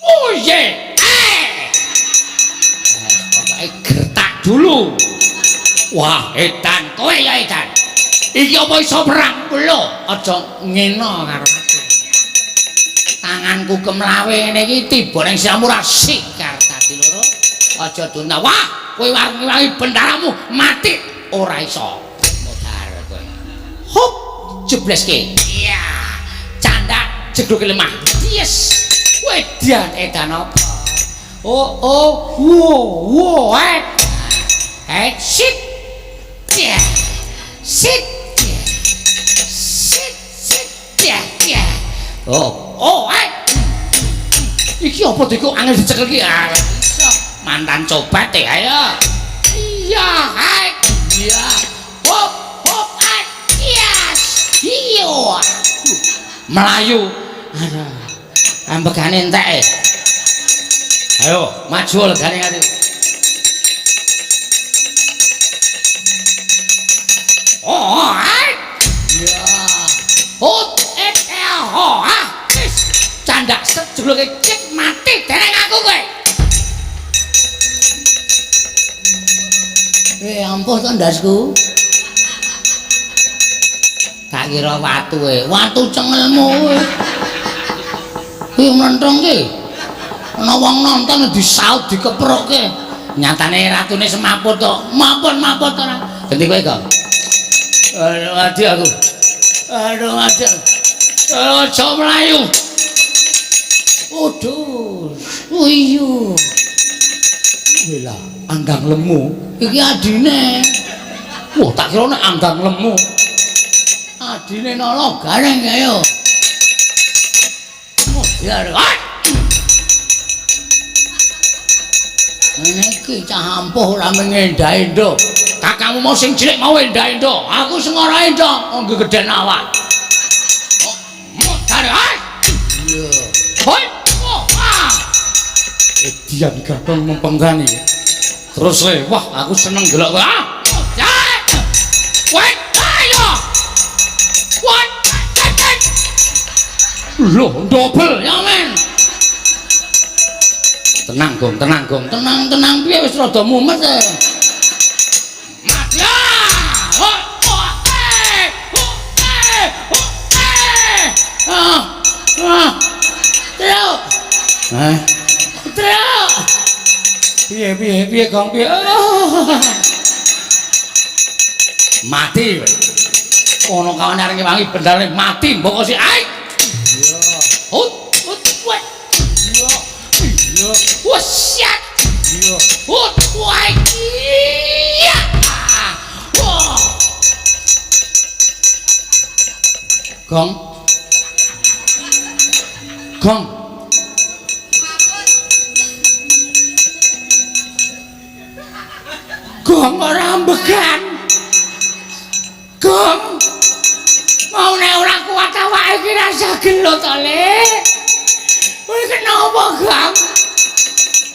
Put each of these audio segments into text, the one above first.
Oh ye. Pokoke gertak dulu. Wah, edan kowe ya edan. Iki apa iso perang lho? Aja ngena karo aku. Tanganku kemlawe ngene iki tiba ning Samura sikar dadi loro. Aja dunta. Wah, kowe wangi-wangi bendaramu mati ora iso. Modar kowe. Hop, jebleske. Iya. Candak jedhuke lemah. Yes. Kowe edan apa? Oh, sit. Yeah. Sit. Yeah. Iki apa diku angel dicekel ki? Iso. Mantan cobat ayo. Iya, Iya. Hop, yes. Iyo. Melayu. Aduh. Ambegane entek. Ayo, maju legane ngati. Ya. Candak sejuluke cek mati dereng aku kowe. Ampun to ndasku. Tak kira watu watu cengelmu kowe. Kuwi menthong ki. Ana wong nonton disaut dikeprokke. Nyatane ratune semaput to. Mampun ora. Ganti kowe kok. Aduh mati aku. Aja mlayu. Waduh, uyu. Wela, andang lemu. Iki adine. Wah, tak kira nek andang lemu. Adine nolo gareng ayo. Ya, iki cah ampuh ora mengendahi nduk. Kakangmu mau sing cilik mau endahi nduk. Aku sing ora endah, wong gedhen awak. Modar iya. Hoi. Dian gampang mempenggani. Terus wah aku seneng delok kowe. Wait, ayo. What? Loh, double ya men. Tenang gong. Tenang piye wis rada mumet e. Madya. Truk. Piye Gong piye? Mati kowe. Ono kawane areng wangi bendare mati mbok sik ae. Iya. Hut wek. Iya. Wes siap. Iya. Hut wae. Iya. Wah. Gong. Gong ora ambegan. Gong. Mau nek ora kuat awake iki rasa gelo to, Le. Kowe kenapa, Gong?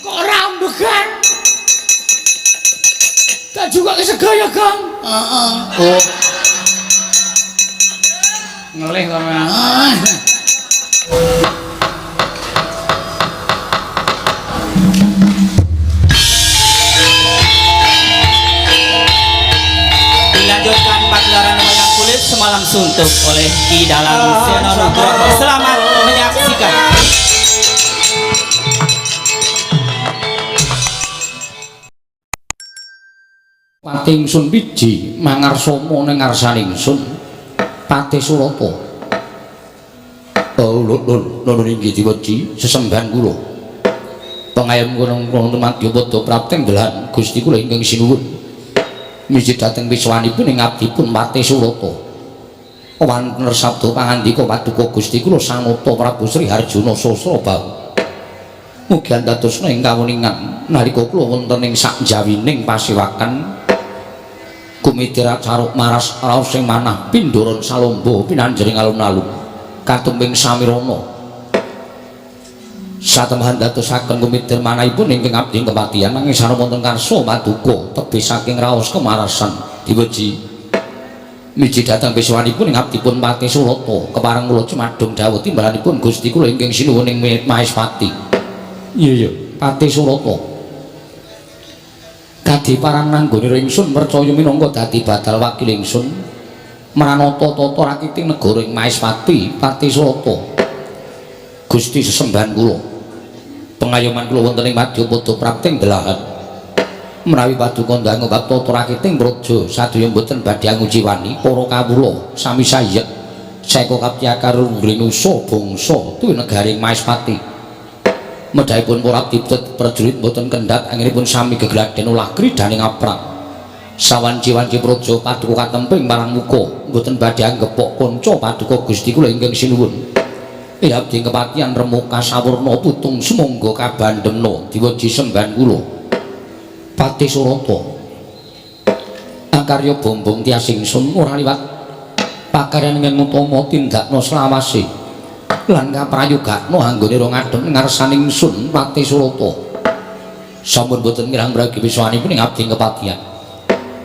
Kok ora ambegan? Tak juga kesegaya, Gong. Heeh. Oh. Ngelih kok. Dilanjutkan pagelaran wayang kulit semalam suntuk oleh Ki Dalang Seno Nugroho. Selamat menyaksikan. Pating sun biji mangarsama ning ngarsaning sun Patih Surata. Lho inggih diweji sesembahan kula. Pangayom kula temadya padha prapteng dalahan Gusti kula ingkang sinuwun. Miji dhateng wiswanipun ing abdipun Patih Surata. Wonten sabda pangandika paduka Gusti kula Sanata Prabu Sri Harjuna Sasrabahu. Mugi andadosna ing kawuningan nalika kula wonten ing sakjawining pasiwakan kumitirat caruk maras raos sing manah pindoron salomba pinanjering alun-alun katumbing samirana satemah dadosaken kumitir manahipun ingkang abdi kepatihan nanging sareng wonten karsa paduka tebih saking raos kemarasan diweji miji dhateng biswanipun ing abdipun Patih Surata kepareng kula cumadung dawuh timbalanipun Gusti kula ingkang sinuwun ing Mahespati Iya Pati Surata kadiparan nanggone ringsun percaya minangka dadi badal wakil ingsun Maranata tata rakiting negara ing Maespati Pati Surata Gusti sesembahan kula pengayoman kula wonten ing Madyapada prapting delahan menawi paduka ndang bab tata rakiting praja sadaya mboten badhe angujiwani para kawula sami sayek seka kaptyakar ngrinusa bangsa tuwi negaring Maespati medhaipun para abdi prajurit mboten kendhat anggenipun sami gegladen ulah kridaning aprang sawanci-wanci praja paduka katemping marang muka mboten badhe anggepok kanca paduka Gusti kula ingkang sinuwun abdi kepatihan remuka sawurna putung sumangga kabandhemna diwaji sembahan kula Pati Surata akarya bombong tiasingsun ora liwat pakaryan ing utama tindakna slawase lan kaprayogakna anggone ro ngadhem ngarsaning ingsun Pati Surata sampun boten mirang bragi wiswanipun ing abdi kepatihan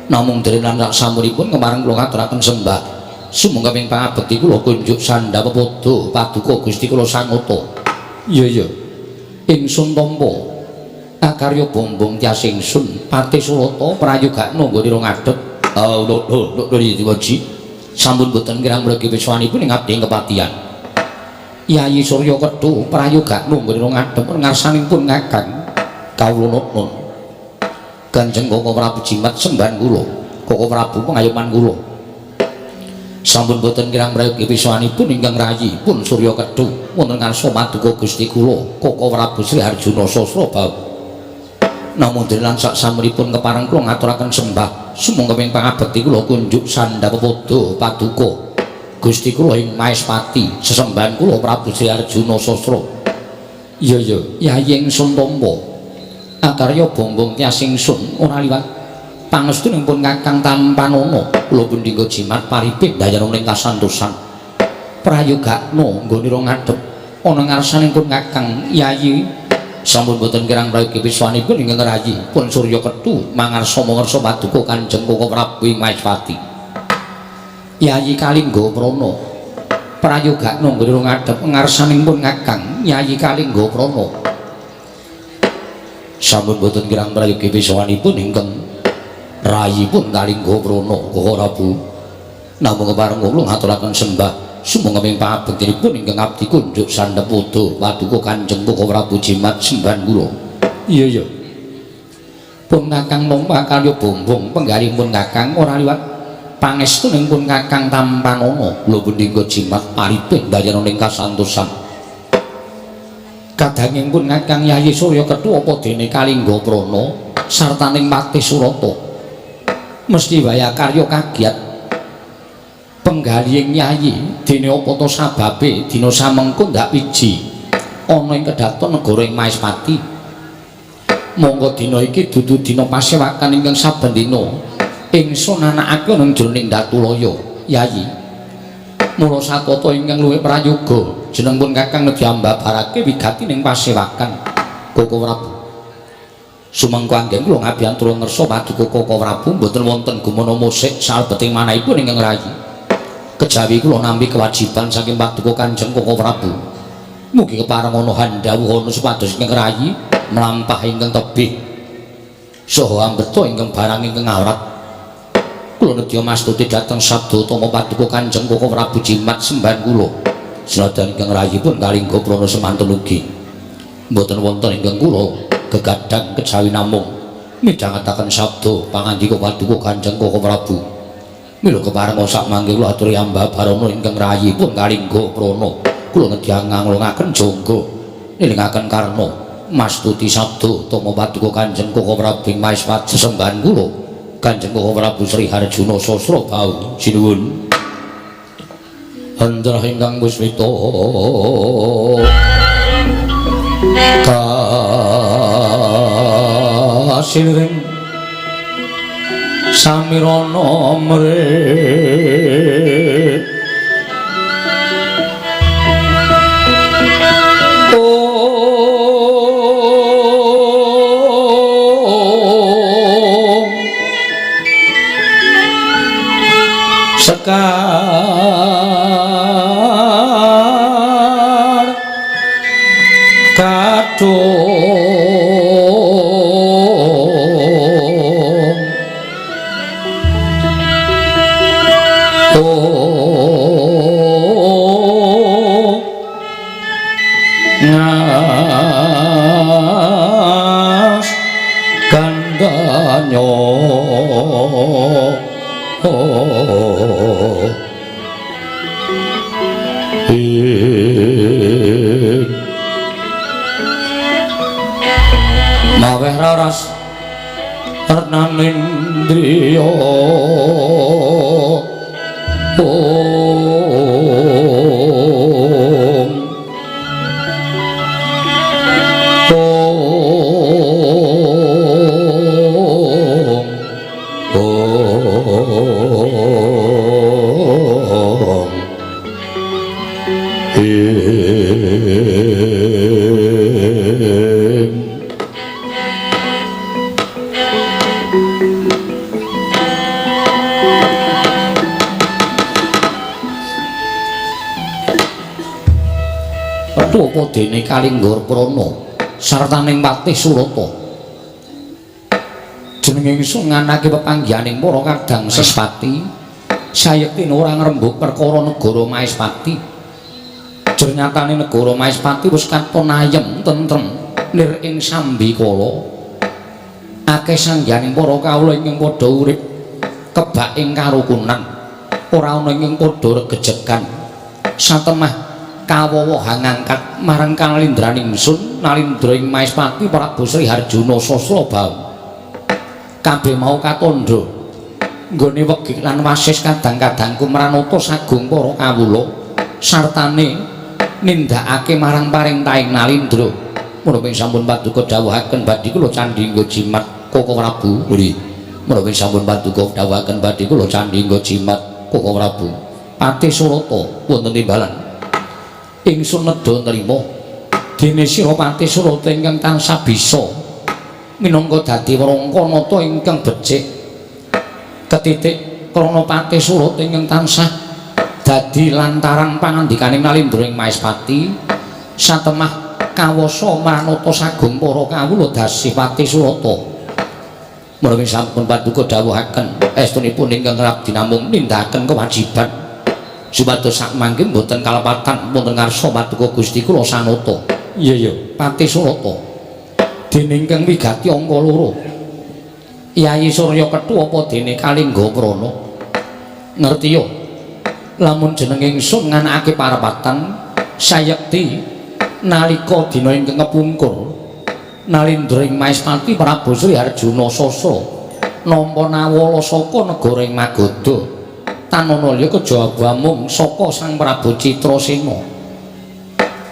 namung derenan samunipun kemareng kula ngaturaken sembah sumangga ping pangabekti kula kunjuk sandhapa padha paduka Gusti kula sangata iya ingsun tampa akarya bombong tiasingsun Pati Surata prayogakna anggone ro ngadhem lho diwaji sampun boten kirang mregi wiswanipun ing abdi kepatihan Yayi Surya Kedhu prayogakna anggone ro ngadhem ngarsanipun Kakang kawula nun Kanjeng Koko Prabu Jimat sembahan kula Koko Prabu pengayoman kula sampun boten kirang prayogi wiswanipun ingkang rayi pun Surya Kedhu wonten ngarsa paduka Gusti kula Koko Prabu Sri Arjuna Sasrabau namung denan sak samunipun kepareng kula ngaturaken sembah sumangga ping pangabekti kula kunjuk sandhapa padha paduka Gusti kula ing Maespati sesembahan kula Prabu Sri Arjuna Sasra iya Yayi ingsun tampa akarya bombong tiasingsun ora liwat pangestunipun Kakang Tampanana kula Bundingga Jimat paripik dayanipun kasantosan prayogakna nggone ro ngadhep ana ngarsanipun Kakang Yayi sampun boten kirang prayogi wiswanipun ingkang rayi pun Surya Kedhu mangarsa mangersa paduka Kanjeng Koko Prabu ing Maespati Yayi Kalingga Prana prayogakna nggone ro ngadhep ngarsanipun Kakang Yayi Kalingga Prana sampun boten kirang prayogi wiswanipun ingkang rayipun Kalingga Prana Koko Prabu namung kepareng kula ngaturaken sembah sumangga ping pangabektinipun ingkang abdi kunjuk sandhapa paduka Kanjeng Koko Prabu Jimat sembahan kula iya pun Kakang nampa kalya bombong penggalipun Kakang ora liwat pangestunipun Kakang Tampanana kula Bundingga Jimat paripik dayanipun kasantosan kadangipun Kakang Yayi Surya Kedhu apa dene Kalingga Prana sartaning Pati Surata mesti waya karya kagiat penggalihing Yayi dene apa to sababe dina samengko ndak wiji ana ing kedhaton negara ing Maespati monggo dina iki dudu dina pasewakan ingkang saben dina ingsun anakake nang jroning Datulaya Yayi mula satata ingkang luwih prayoga jenengipun Kakang diambabarake wigati ning pasewakan Koko Prabu sumangga anggen kula ngabiyantura ngersa paduka Koko Prabu mboten wonten gumana musik salebeting manahipun ingkang rayi kejawi kula nampi kewajiban saking paduka Kanjeng Koko Prabu mugi kepareng ana handhawuh ana supados ingkang rayi mlampahi ingkang tebih saha ambeta ingkang barang ingkang awrat kula nedya mastuti dhateng sabda utama paduka Kanjeng Koko Prabu Jimat sembahan kula senajan ingkang rayipun Kalingga Prana semantun ugi mboten wonten ingkang kula gegadang kejawi namung midhangetaken sabda pangandika paduka Kanjeng Koko Prabu mila kepareng sak mangke kula aturi ambabarana ingkang rayipun Kalingga Prana kula nedya nganglungaken jangga nilingaken karna mastuti sabda utama paduka Kanjeng Koko Prabu ing Maespati sesembahan kula Kanjeng Koko Prabu Sri Harjuna Sasrabau sinuwun Andra ingkang puspita kasiring samirana mrih sekar katon ngas gandanyo maweh raras Renanindriya apa dene Kalinggar Prana sartaning Patih Surata jenenge ingsun nganake pepanggihaning para kadang Sespati sayekti ora ngrembug perkara negara Maespati ternyatane negara Maespati wis katon ayem tentrem lir ing sambikala akeh sanggihaning para kawula ingkang padha urip kebak ing karukunan ora ana ingkang padha regejekan satemah kawowohan ngangkat marang kalindraning ingsun nalindra ing Maespati Prabu Sri Harjuna Sasrabau kabeh mau katandha nggone wegi lan wasis kadang-kadang kumranata sagung para kawula sartane nindakake marang parentahing nalindra menapa sampun paduka dawuhaken badhe kula candhi nggo jimat Koko Prabu nggih menapa sampun paduka dawuhaken badhe kula candhi nggo jimat Koko Prabu Patih Surata wonten timbalan ingsun nedha nrima dene sira Patih Surata ingkang tansah bisa minangka dadi wrangkanata ingkang becik ketitik krana Patih Surata ingkang tansah dadi lantaran pangandikaning nalindra ing Maespati satemah kawasa manata sagung para kawula dasih Patih Surata menawi sampun paduka dawuhaken estunipun ingkang rabdi namung nindakaken kewajiban supados sak mangke mboten kalepatan wonten ngarsa paduka Gusti kula sanata. Iya Patih Surata. Dene ingkang wigati angka 2. Yayi Surya Kethu apa dene Kalingga Prana. Ngerti yo. Lamun jenenge ingsun nganakake parapatan sayekti nalika dina ingkang kepungkur nalindra ing Maespati Prabu Sri Harjuna Sasra nampa nawala saka negara ing Magadha tananalya kejaba mung saka Sang Prabu Citrasena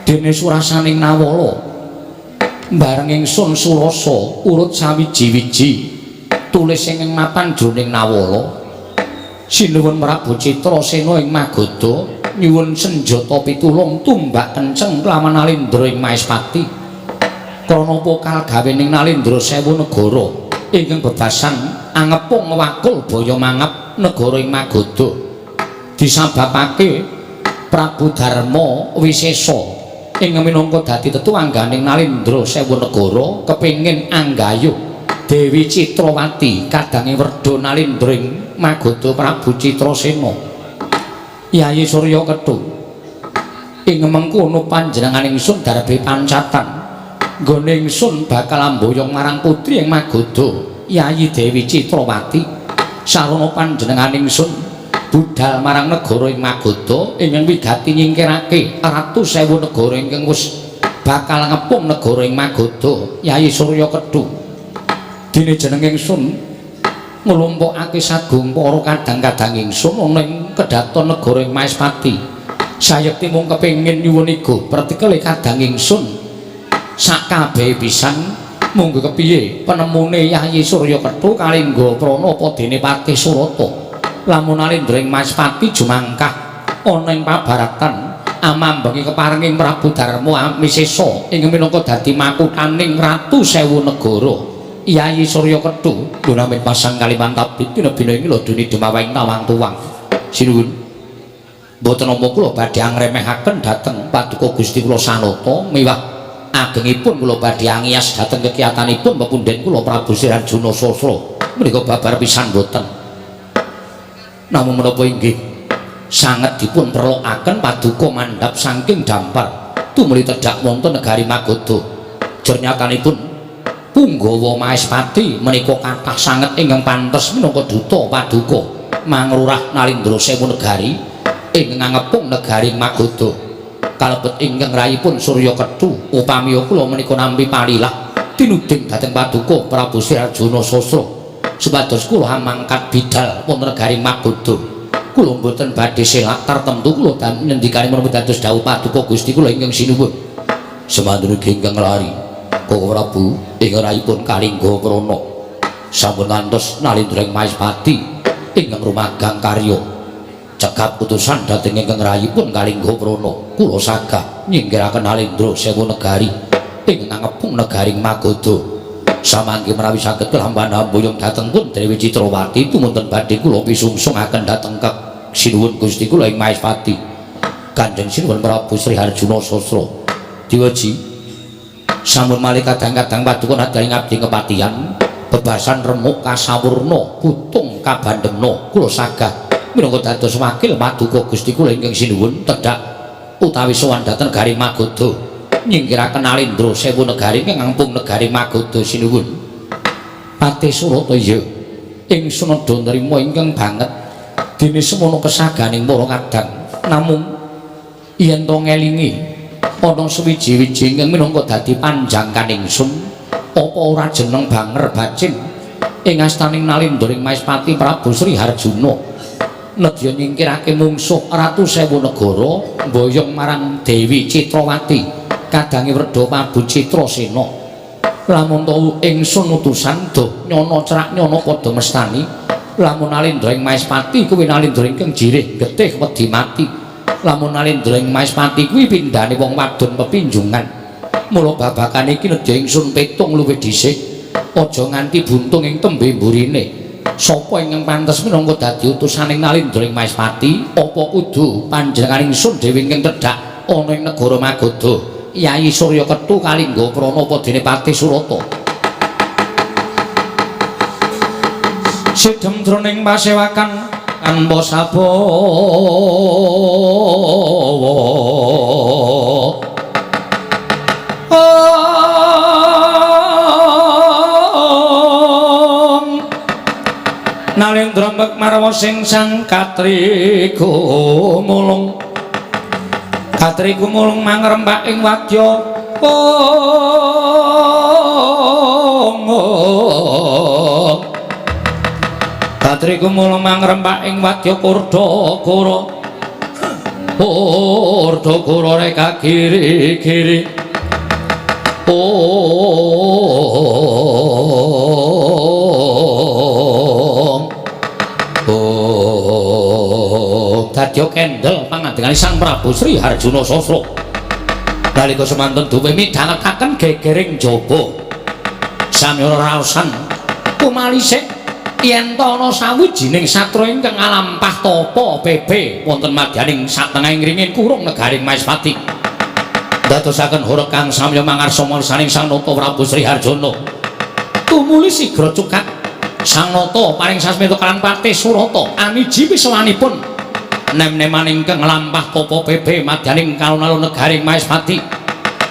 dene surasaning nawala bareng ingsun surasa urut sawiji-wiji tulis ing mapan jroning nawala sinuwun Prabu Citrasena ing Magadha nyuwun senjata pitulung tumbak kenceng kelawan nalindra ing Maespati krana pokal gawening nalindra 1000 negara ingkang bebasan angepung wakul baya mangap negara ing Magadha disababake Prabu Darma Wisesa ing minangka dadi tetuangganing nalindra 1000 negara kepingin anggayuh Dewi Citrawati kadange werda nalindra ing Magadha Prabu Citrasena Yayi Surya Kethu ing mengkono panjenengan ingsun darbe pancatan nggone ingsun bakal amboyong marang putri ing Magadha Yayi Dewi Citrawati sarana panjenengan ingsun budal marang negara ing Magadha ingkang wigati nyingkirake ratu 1000 negara ingkang wis bakal ngepung negara ing Magadha Yayi Surya Kethu dene jeneng ingsun nglumpukake sagung para kadang-kadang ingsun ana ing kedhaton negara ing Maespati sayekti mung kepengin nyuwun igo pertikele kadang ingsun sakabeh pisan monggo kepiye penemune Yayi Surya Kethu Kalingga Prana apa dene Patih Surata lamun nalindra ing Maespati jumangkah ana ing pabaratan amambengi keparenging Prabu Darma Wisesa ing minangka dadi makuthaning ratu 1000 negara Yayi Surya Kethu gunamit pasang kaliman tabit bina-bina ing laduni demawing tawang tuwang sinuwun boten nampa kula badhe angremehaken dhateng paduka Gusti kula sanata miwah agengipun kula badhe angias dhateng kekiyatanipun pepundhen kula Prabu Sri Arjuna Sasra menika babar pisan boten. Namung menapa inggih sanget dipun perlokaken paduka mandhap saking dampar tumuli tedhak wonten negari Magoda. Jernyatanipun Punggawa Mahespati menika kathah sanget ingkang pantes minangka duta paduka mangrurah Nalindra Sewu negari ingkang ngepung negari Magoda. Kalebet ingkang rayipun Surya Kethu upami kula menika nampi palilah tinuding dhateng paduka Prabu Sri Arjuna Sasra supados kula mangkat bidhal wonten negari Magoda. Kula mboten badhe selak tartemtu kula ngendikane menapa dados dawuh paduka Gusti kula ingkang sinuwun. Semandune ingkang lari Koko Prabu ingkang rayipun Kalingga Prana sampun ngantos Nalindra Mahespati ingkang rumagang karya cekap putusan dhateng ingkang rayipun Kalingga Prana kula sagah nyingkiraken Nalindra Sewu negari ingkang ngepung negari Magoda. Samangke menawi saged kelamban ambuyung dhateng pun Dewi Citrawati tumunten badhe kula pisungsungaken dhateng sinuwun Gusti kula ing Mahespati Kanjeng Sinuwun Prabu Sri Arjuna Sasra. Diwaji sampun malih kadang-kadang paduka nadharing abdi kepatihan bebasan remuk kasawurna putung kabandhemna kula sagah minangka dados wakil paduka Gusti kula ingkang sinuwun tedhak utawi sowan dhateng negari Magoda nyingkiraken Nalindra Sewu negari ingkang ngampung negari Magoda sinuwun. Patih Surata iya ingsun nedha nrima ingkang banget dene semono kesaganing para kadang namung yen to ngelingi ana suwiji-wiji ingkang minangka dadi panjangkan ingsun apa ora jeneng banger bacin ing astaning Nalindra Mahespati Prabu Sri Arjuna nedya nyingkirake mungsuh Ratu Sewu negara mboyong marang Dewi Citrawati kadange werda Prabu Citrasena. Lamun to ingsun utusan doh nyono cerak nyono padha mestani lamun Nalindra Mahespati kuwi Nalindra ingkang jirih getih wedi mati. Lamun Nalindra Mahespati kuwi pindhane wong wadon pepinjungan. Mula babakan iki nedya ingsun petung luwih dhisik aja nganti buntung ing tembe mburine. Sapa ingkang pantes minangka dadi utusaning Nalindra Mahespati? Apa kudu panjenengan ingsun dhewe ingkang tedhak ana ing negara Magoda? Yai Surya Kethu Kalingga Prana apa dene Patih Surata? Sidhem jroning pasewakan tanpa sabawa Nalindra marwa sing sang Katri gumulung mangrembak ing wadya Katri gumulung mangrembak ing wadya Kurdakura reka giri-giri dadya kendel pangandikan Sang Prabu Sri Arjuna Sasra nalika semanten duwe midhangetaken gegering jaba samyana raosan kumalisik yen ta ana sawijining satra ingkang ngalampah tapa bebe wonten madyaning satengahing ringin kurung negaring Mahespati dadosaken hura kang samya mangarsa marsaning Sang Nata Prabu Sri Arjuna tumuli sigra cukak Sang Nata paring sasmita kalan Patih Surata aniji pisawanipun nem-neman ingkang nglampah tapa bebe madyaning kalon-alon negaring Mahespati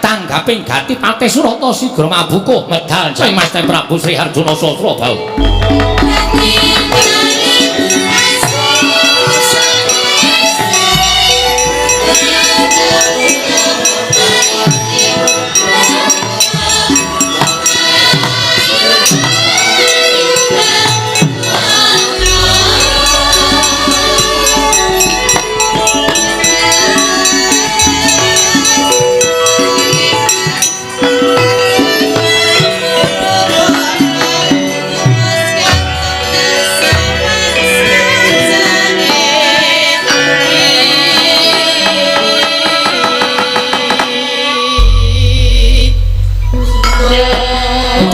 tanggaping gati Patih Surata sigra mabuka medal Sang Mas Prabu Sri Arjuna Sasra bau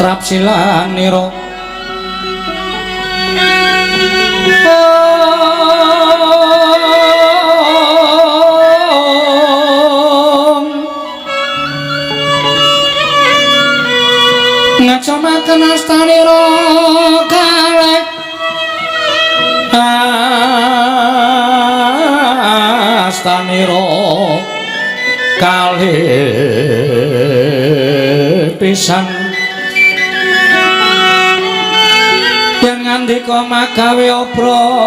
Trapsilanira ngacamaken astanira kalih astanira kalih pisan yen ngandika magawe obranta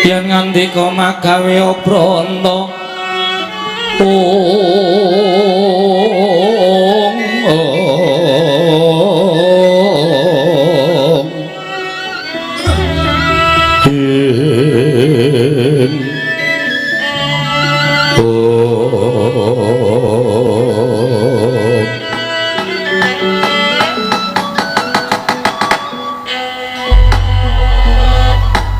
yen ngandika magawe obranta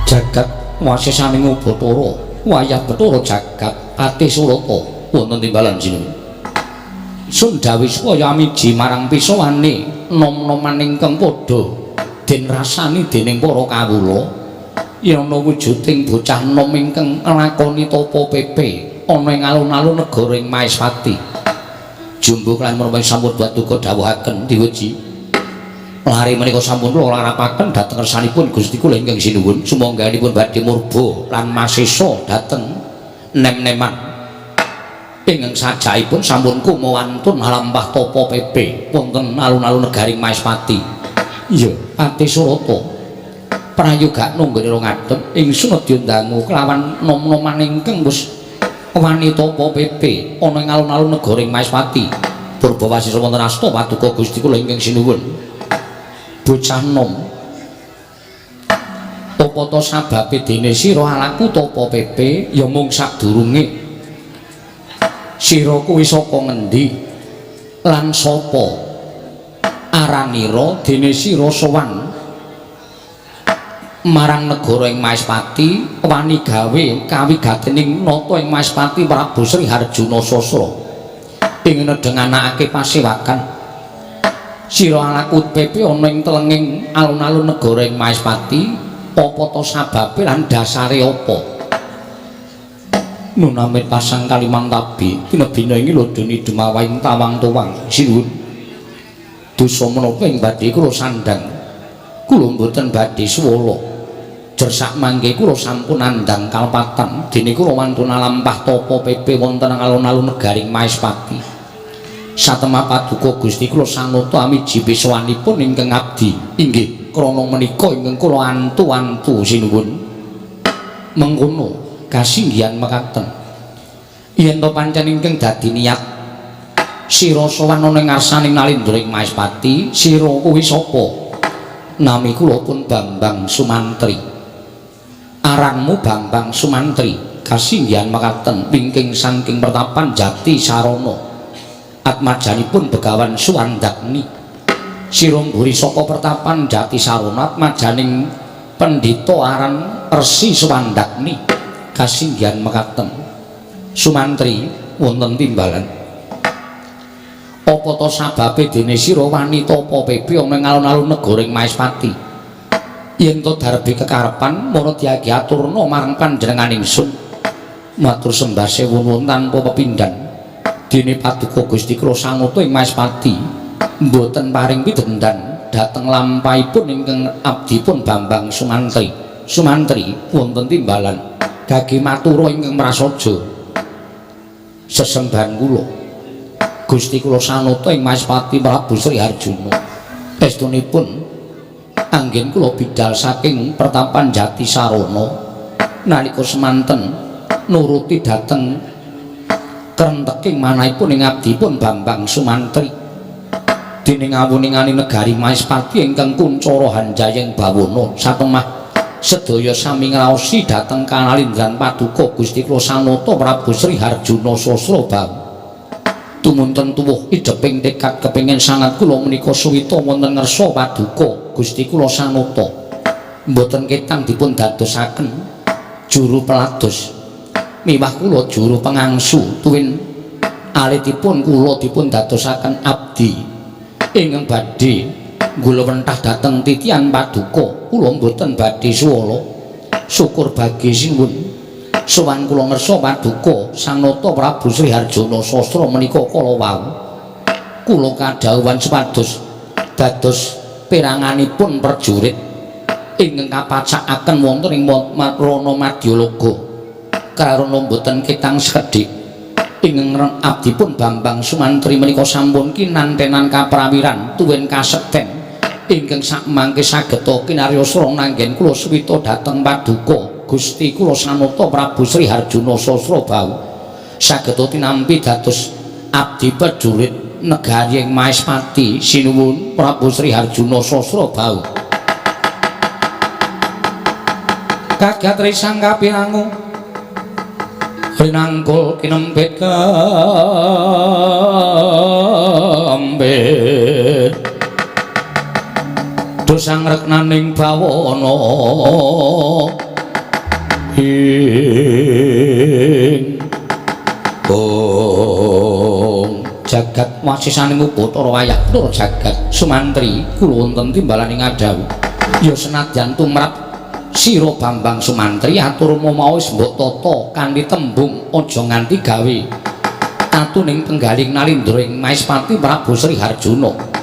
jagat wasesaning Bathara wayah Bathara jagat Patih Surata wonten timbalan sinuwun sun dawuh supaya amiji marang pisowane nom-noman ingkang padha den rasani dening para kawula yen ana wujuding bocah nom ingkang nglakoni tapa pepe ana ing alun-alun negara ing Maespati jumbo lan menawi sampun batuga dawuhaken diweji lare menika sampun kula larapaken dhateng kersanipun Gusti kula ingkang sinuwun sumangganipun badhe murba lan masesa dhateng nem-neman ingkang sajaipun sampun kumawantun halampah tapa pepe wonten alun-alun negaring Maespati iya Patih Surata prayoga nunggone ngadeg ingsun nedya ndangu kelawan nom-noman ingkang wis wani tapa pepe ana ing alun-alun negaring Maespati purba wasisa wonten asta paduka Gusti kula ingkang sinuwun bocah nom apa ta sababe dene sira alaku tapa pepe ya mung sadurunge sira kuwi saka ngendi lan sapa aranira dene sira sowan marang negara ing Maespati wani gawe kawigatening nata ing Maespati Prabu Sri Harjuna Sasra ing nedhenganake pasewakan sira alaku pepe ana ing telenging alun-alun negara ing Maespati apa ta sababe lan dasare apa nunamit pasang kalimang tabi tinebina ing lodoni dumawahing tawang tuwang sinuwun dosa menapa ing badhe kula sandhang kula mboten badhe swala jersak mangke kula sampun andang kalpatan dene kula wantun lampah tapa pepe wonten alun-alun negaring Maespati satemah paduka Gusti kula sanata amiji pisowanipun ingkang abdi inggih krana menika ingkang kula antu-antu sinuwun mengkono kasinggihan mekaten yen to pancen ingkang dadi niat sira sowan ana ing ngarsaning Nalindra ing Maespati sira kuwi sapa nami kula pun Bambang Sumantri aranmu Bambang Sumantri kasinggihan mekaten wingking saking pertapan Jati Sarana atmajanipun Begawan Suwandagni sira mburi saka pertapan Jati Sarana atmajaning pendhita aran Resi Suwandagni kasinggihan mekaten Sumantri wonten timbalan apa ta sababe dene sira wanita apa pepe ana ing alun-alun negara ing Maespati yen to darbe kekarepan mono diagi aturna marang panjenengan ingsun matur sembah sewu tanpa pepindhan dene paduka Gusti kula sanata ing Maespati mboten paring pidendhan dhateng lampahipun ingkang abdipun Bambang Sumantri Sumantri wonten timbalan gage matura ingkang prasaja sesembahan kula Gusti kula sanata ing Maespati Prabu Sri Harjuna estunipun anggen kula bidhal saking pertapan Jati Sarana nalika semanten nuruti dhateng krenteking manahipun ing abdipun Bambang Sumantri dening awuningane negari Maespati ingkang kuncara Hanjayeng Bawana satemah sedaya sami ngraosi dhateng kanalindran paduka Gusti kula sanata Prabu Sri Harjuna Sasra Bang tumunten tuwuh ideping tekad kepengin sanget kula menika suwita wonten ngersa paduka Gusti kula sanata mboten ketang dipun dadosaken juru pelados miwah kula juru pengangsu tuwin alitipun kula dipun dadosaken abdi ingkang badhe kula wentah dhateng titian paduka kula mboten badhe suwala syukur bagi sinuwun sowan kula ngersa paduka Sang Nata Prabu Sri Harjana Sastra menika kala wau kula kadhawuhan supados dados peranganipun prajurit ingkang kapacakaken wonten ing Rana Madyalaga karana mboten ketang sekedhik ingkang abdipun Bambang Sumantri menika sampun kinantenan kaprawiran tuwin kasekten ingkang sakmangke sageta kinaryosa nanggen kula suwita dhateng paduka Gusti kula Sang Nata Prabu Sri Harjana Sasrabau sageta tinampi dados abdi prajurit negari ing Maespati sinuwun Prabu Sri Harjana Sasrabau kagatri sang kapirangu rinangkul kinempit kambit dosang reknaning bawana ing jagat wasisaning upatara wayah tur jagat Sumantri kula wonten timbalaning adawu ya senadyan tumrap sira Bambang Sumantri aturmu mau wis mbok tata kanthi tembung aja nganti gawe tatuning penggaling nalindra ing Maespati Prabu Sri Harjana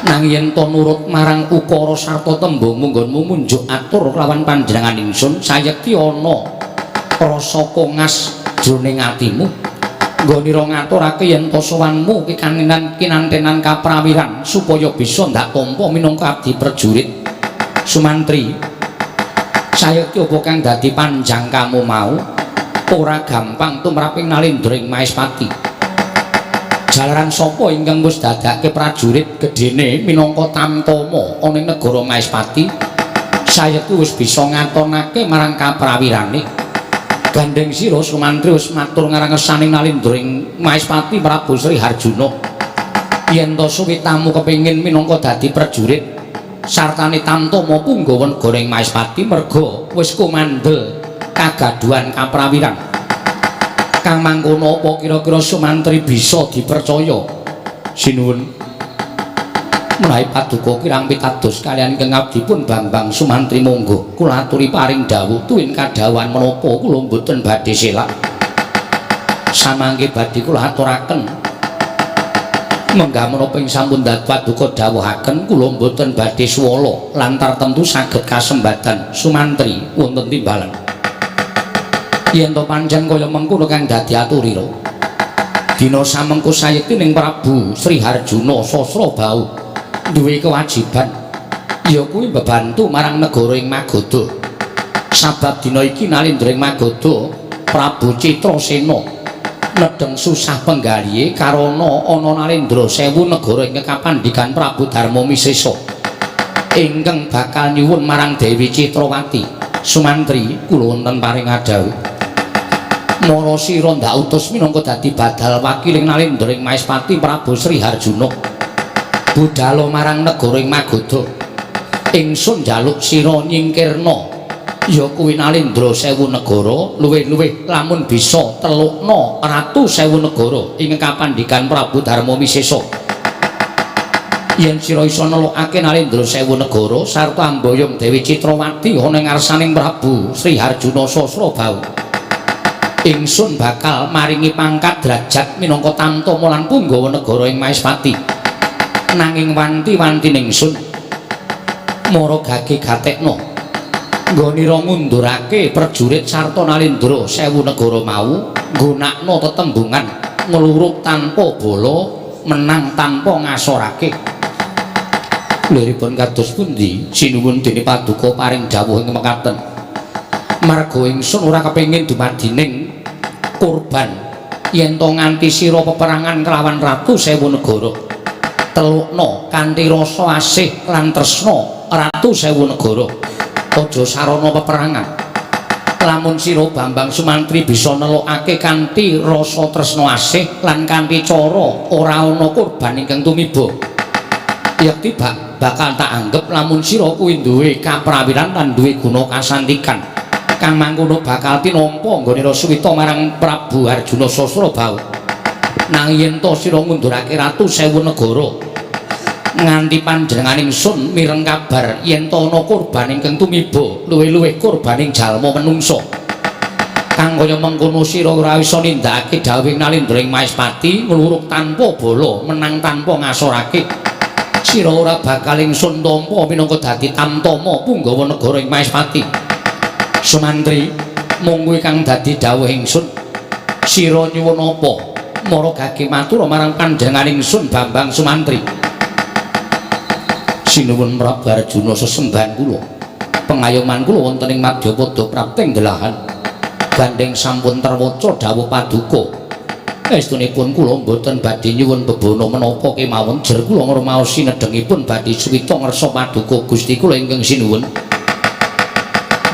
nang yen to nurut marang ukara sarta tembung munggonmu munjuk atur lawan panjenengan ingsun sayekti ana rasa kongas jroning atimu nggonira ngaturake yen to sowanmu kinantenan kaprawiran supaya bisa ndak tampa minangka abdi prajurit Sumantri sayekti apa kang dadi panjangkamu mau ora gampang tumraping nalindra ing Maespati jalaran sapa ingkang wis dadake prajurit gedene minangka tamtama ana ing negara Maespati sayekti wis bisa ngatonake marang kaprawirane gandeng sira Sumantri wis matur ngarangesaning nalindra ing Maespati Prabu Sri Harjana yen to suwitamu kepengin minangka dadi prajurit sartane tamtama punggawa negara ing Maespati merga wis kumandel kagaduhan kaprawiran kang mangkono apa kira-kira Sumantri bisa dipercaya sinuwun menawi paduka kirang pitados kaliyan ingkang abdipun Bambang Sumantri monggo kula aturi paring dawuh tuwin kadhawuhan menapa kula mboten badhe selak samangke badhe kula aturaken menggah menapa ing sampun paduka dawuhaken kula mboten badhe swala lantar tentu saged kasembatan Sumantri wonten timbalan yen to pancen kaya mengkono kang dadi aturira dina samengko sayekti ning Prabu Sri Harjana Sasrabau duwe kewajiban ya kuwi mbebantu marang negara ing Magadha sabab dina iki nalindra ing Magadha Prabu Citrasena nedeng susah penggalihe karana ana nalindra 1000 negara ing kapandikan Prabu Darma Misesa ingkang bakal nyuwun marang Dewi Citrawati Sumantri kula wonten paring adhawuh mara sira ndak utus minangka dadi badal wakiling nalindra ing Maespati Prabu Sri Harjana budhal marang negara ing Magadha ingsun njaluk sira nyingkirna ya kuwi nalindra 1000 negara luwih-luwih lamun bisa telukna ratu 1000 negara ing kapandikan Prabu Darma Misesa yen sira isa nelukake nalindra 1000 negara sarta amboyong Dewi Citrawati ana ing ngarsaning Prabu Sri Harjana Sasrabau ingsun bakal maringi pangkat derajat minangka tamtama lan punggawa negara ing Maespati nanging wanti-wanti ningsun mara gage gatekna nggonira ngundurake prajurit sarta nalindra 1000 negara mau nggunakna tetembungan ngluruk tanpa bala menang tanpa ngasorake liripun kados pundi sinuwun dene paduka paring dawuh ing mekaten marga ingsun ora kepengin dumadining kurban yen to nganti sira peperangan kelawan ratu 1000 negara telukna kanthi rasa asih lan tresna ratu 1000 negara aja sarana peperangan lamun sira Bambang Sumantri bisa nelukake kanthi rasa tresna asih lan kanthi cara ora ana kurban ingkang tumiba yakti bakal tak anggap lamun sira kuwi duwe kaprawiran lan duwe guna kasantikan kang mangkono bakal tinampa nggone Rasuwita marang Prabu Harjuna Sasrabau nanging yen to sira ngundurake ratu sewu negara nganti panjenengan ingsun mireng kabar yen to ana kurban ingkang tumiba luwih-luwih kurbaning jalma menungsa kang kaya mengkono sira ora isa nindakake dawuhing Nalindra Maespati ngluruk tanpa bala menang tanpa ngasorake sira ora bakal ingsun tampa minangka dadi tamtama Punggawa negara ing Maespati Sumantri mung kuwi kang dadi dawuh ingsun sira nyuwun apa mara gage matur marang panjenengan ingsun Bambang Sumantri sinuwun Prabu Arjuna sesembahan kula pengayoman kula wonten ing Madyapada prapting delahan gandeng sampun terwaca dawuh paduka estunipun kula mboten badhe nyuwun bebono menapa kemawon jer kula ngrumaosi nedhengipun badhe suwita ngersa paduka Gusti kula ingkang sinuwun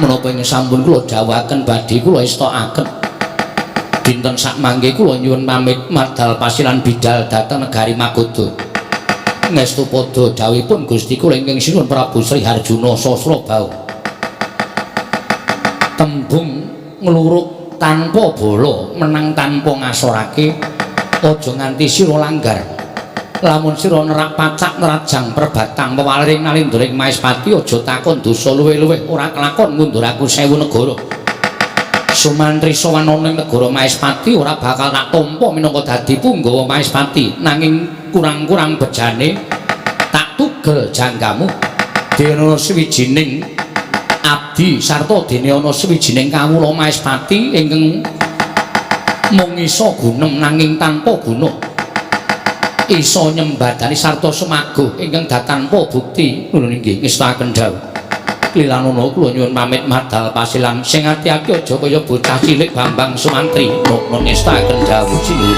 menapa ing sampun kula dawuhaken badhe kula estokaken dinten sakmangke kula nyuwun pamit madal pasilan bidal dhateng negari Magoda ngestu padha dawuhipun Gusti kula ingkang sinuwun Prabu Sri Harjuna Sasrabau tembung ngluruk tanpa bala menang tanpa ngasorake aja nganti sira langgar lamun sira nerak pacak nerajang perbatang pewaling Nalindra Maespati aja takon dosa luwih-luwih ora kelakon ngunduraku sewu negara Sumantri sowan ana ing negara Maespati ora bakal tak tampa minangka dadi Punggawa Maespati nanging kurang-kurang bejane tak tugel janggamu dene sawijining abdi sarta dene ana sawijining kawula Maespati ingkang mung isa gunem nanging tanpa guna isa nyembadani sarta semago ingkang datanpa bukti nuwun inggih ngestaken dawuh Lilanana kula nyuwun pamit madal pasilan sing ati-ati aja kaya bocah cilik Bambang Sumantri nuwun ngestaken dawuh sinuwun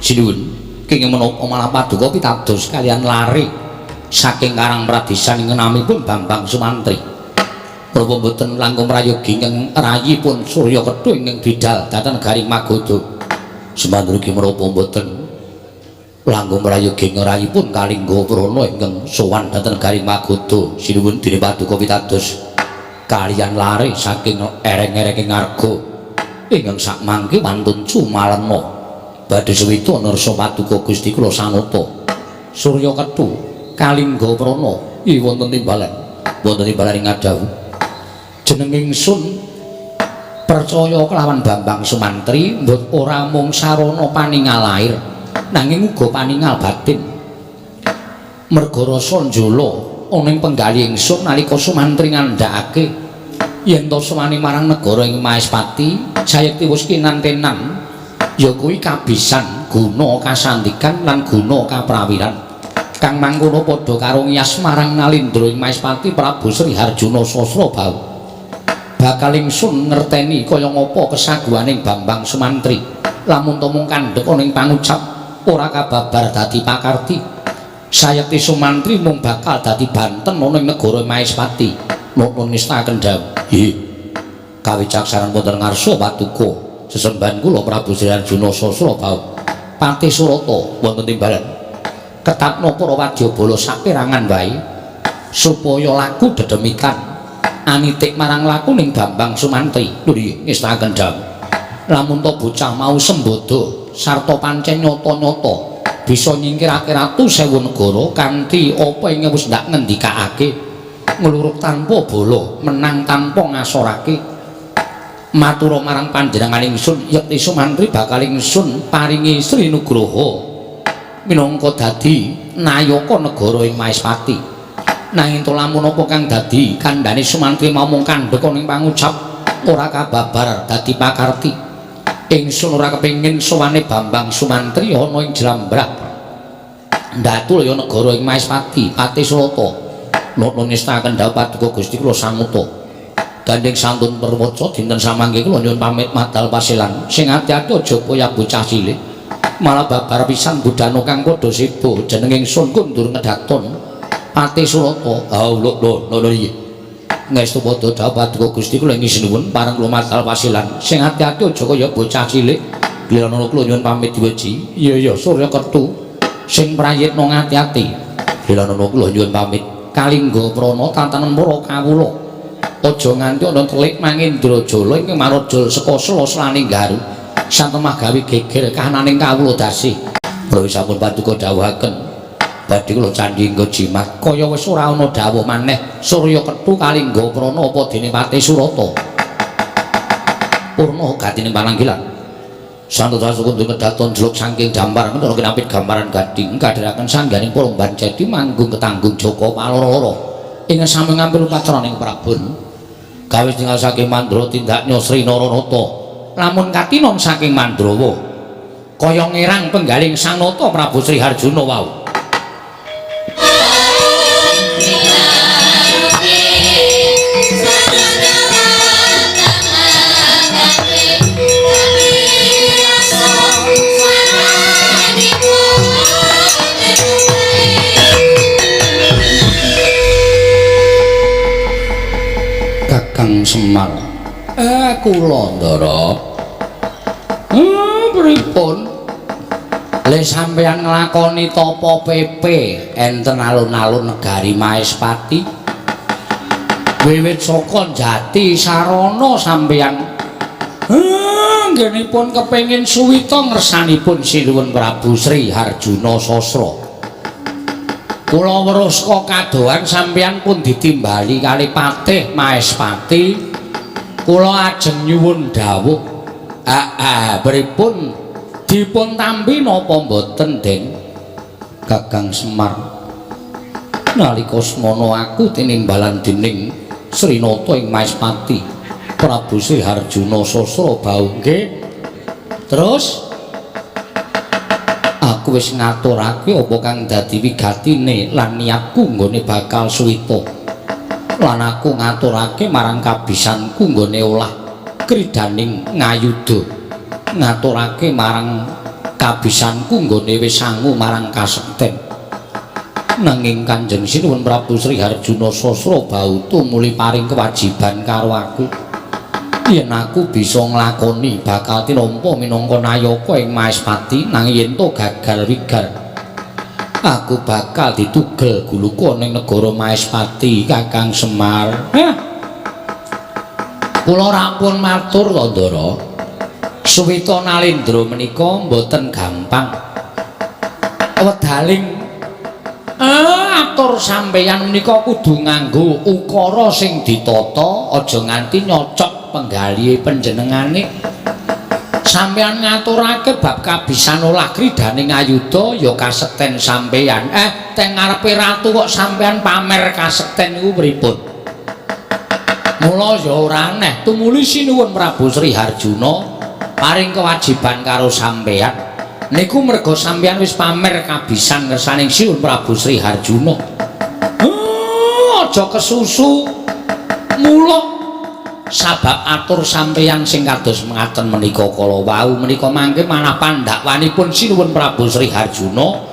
sinuwun kenging menapa malah paduka pitados kalian lare saking Karang Pradesan ing namipun Bambang Sumantri menapa boten langkung prayogi ing rayipun Surya Kethu ing bidal dhateng negari Magoda semandrugi menapa boten langkung prayogi ing rayipun Kalingga Prana ingkang sowan dhateng negari Magoda sinuwun dene paduka pitados kalian lare saking ereng-erenging arga ingkang sakmangke wantun cumalena badhe suwita nursa paduka Gusti kula sanata Surya Kethu Kalingga Prana iki wonten timbalan ing adhawu jeneng ingsun percaya kelawan Bambang Sumantri mbot ora mung sarana paningal lahir nanging uga paningal batin merga rasa njala ana ing penggali ingsun nalika Sumantri ngandhakake yen to sumani marang negara ing Maespati sayekti wis kinantenan ya kuwi kabisan guna kasandikan lan guna kaprawiran kang mangkono padha karo ngiyas marang Nalindra Maespati Prabu Sri Harjuna Sasrabau bakal ingsun ngerteni kaya ngapa kesaguhaning Bambang Sumantri lamun to mung kandhek ana ing pangucap ora kababar dadi pakarti sayekti Sumantri mung bakal dadi banten ana ing negara Maespati nuwun ngestaken dawuh nggih kawicaksanan wonten ngarsa paduka sesembahan kula Prabu Sri Harjuna Sasrabau Pati Surata wonten timbalan ketapna para wadyabala saperangan wae supaya laku dedemikan anitik marang lakuning Bambang Sumantri nggih ngestaken dawuh lamun to bocah mau sembodo sarta pancen nyata-nyata bisa nyingkirake ratu sewu negara kanthi apa ing wis ndak ngendikake ngluruk tanpa bala menang tanpa ngasorake matur marang panjenengan ingsun yekti Sumantri bakal ingsun paringi Sri Nugraha minangka dadi nayaka negara ing Maespati nanging to lamun apa kang dadi kandhane Sumantri mau mung kandhek ning pangucap ora kababar dadi pakarti ingsun ora kepengin sowane Bambang Sumantri ana ing jlambrak ndatul ya negara ing Maespati Pati Surata nuwun ngestaken dawuh paduka Gusti kula samuta gandeng santun perwaca dinten samangke kula nyuwun pamit madal pasilan sing ati-ati aja koyah bocah cilik malah babar pisan budana kang padha sibo jenenge ingsun kundur ngedaton Pati Surata lho iki ngestu padha dawuh paduka Gusti kula ing sinuwun pareng kula madal pasilan sing ati-ati aja kaya bocah cilik glirana kula nyuwun pamit diweji iya Surya Kertu sing prayitna ngati-ati glirana kula nyuwun pamit Kalingga Prana tantanen para kawula aja nganti ana telik Mangindrajala ing marajul seka Sela-selane Garu santemah gawe geger kahananing kawula dasih menawi sampun paduka dawuhaken badhe kula candhi nggo jimat kaya wis ora ana dawuh maneh Surya Kethu Kalingga Prana apa dene Pati Surata purna gatine pananggilan santosa sukundu kedaton jeluk saking dampar menawa kinapit gambaran gading kadharaken sangganing para Banjadi manggung ketanggung Joko paloro-loro ing sami ngampil patraning Prabun gawe tinggal saking Mandra tindaknya Sri Naranata lamun katinon saking Mandrawa kaya ngirang penggaling Sang Nata Prabu Sri Harjuna wau Kakang Semar kula Ndara pripun le sampeyan nglakoni tapa pepe enten alun-alun negari Maespati wiwit saka Jati Sarana sampeyan nggenipun kepengin suwita ngersanipun sinuwun Prabu Sri Harjuna Sasra kula weruh saka kadohan sampeyan pun ditimbali kali Patih Maespati kula ajeng nyuwun dawuh pripun dipun tampi napa mboten Den Kakang Semar nalika semana aku tinimbalan dening Srinata ing Maespati Prabu Sri Harjuna Sasra bau nggih terus aku wis ngaturake apa kang dadi wigatine lan niatku nggone bakal suwita lan aku ngaturake marang kabisanku nggone olah kridaning ngayuda ngaturake marang kabisanku nggone wis sangu marang kasekten nanging Kanjeng Sinuwun Prabu Sri Harjuna Sasra bau tumuli paring kewajiban karo aku yen aku bisa nglakoni bakal tinampa minangka nayaka ing Maespati nanging yen to gagal wigar aku bakal ditugel guluku ning negara Maespati Kakang Semar kula rampun matur to Ndara suwita nalendra menika mboten gampang wedaling atur sampeyan menika kudu nganggo ukara sing ditata aja nganti nyocok penggalihe panjenengane sampeyan ngaturake bab kabisan olah kridaning ayuda ya kasekten sampeyan teng ngarepe ratu kok sampeyan pamer kasekten niku pripun mula ya ora aneh tumuli sinuwun Prabu Sri Harjuna paring kewajiban karo sampeyan niku merga sampeyan wis pamer kabisan ngersaning sinuwun Prabu Sri Harjuna aja kesusu mula sabab atur sampeyan sing kados mengaten menika kala wau menika mangke manah pandhakwanipun sinuwun Prabu Sri Harjuna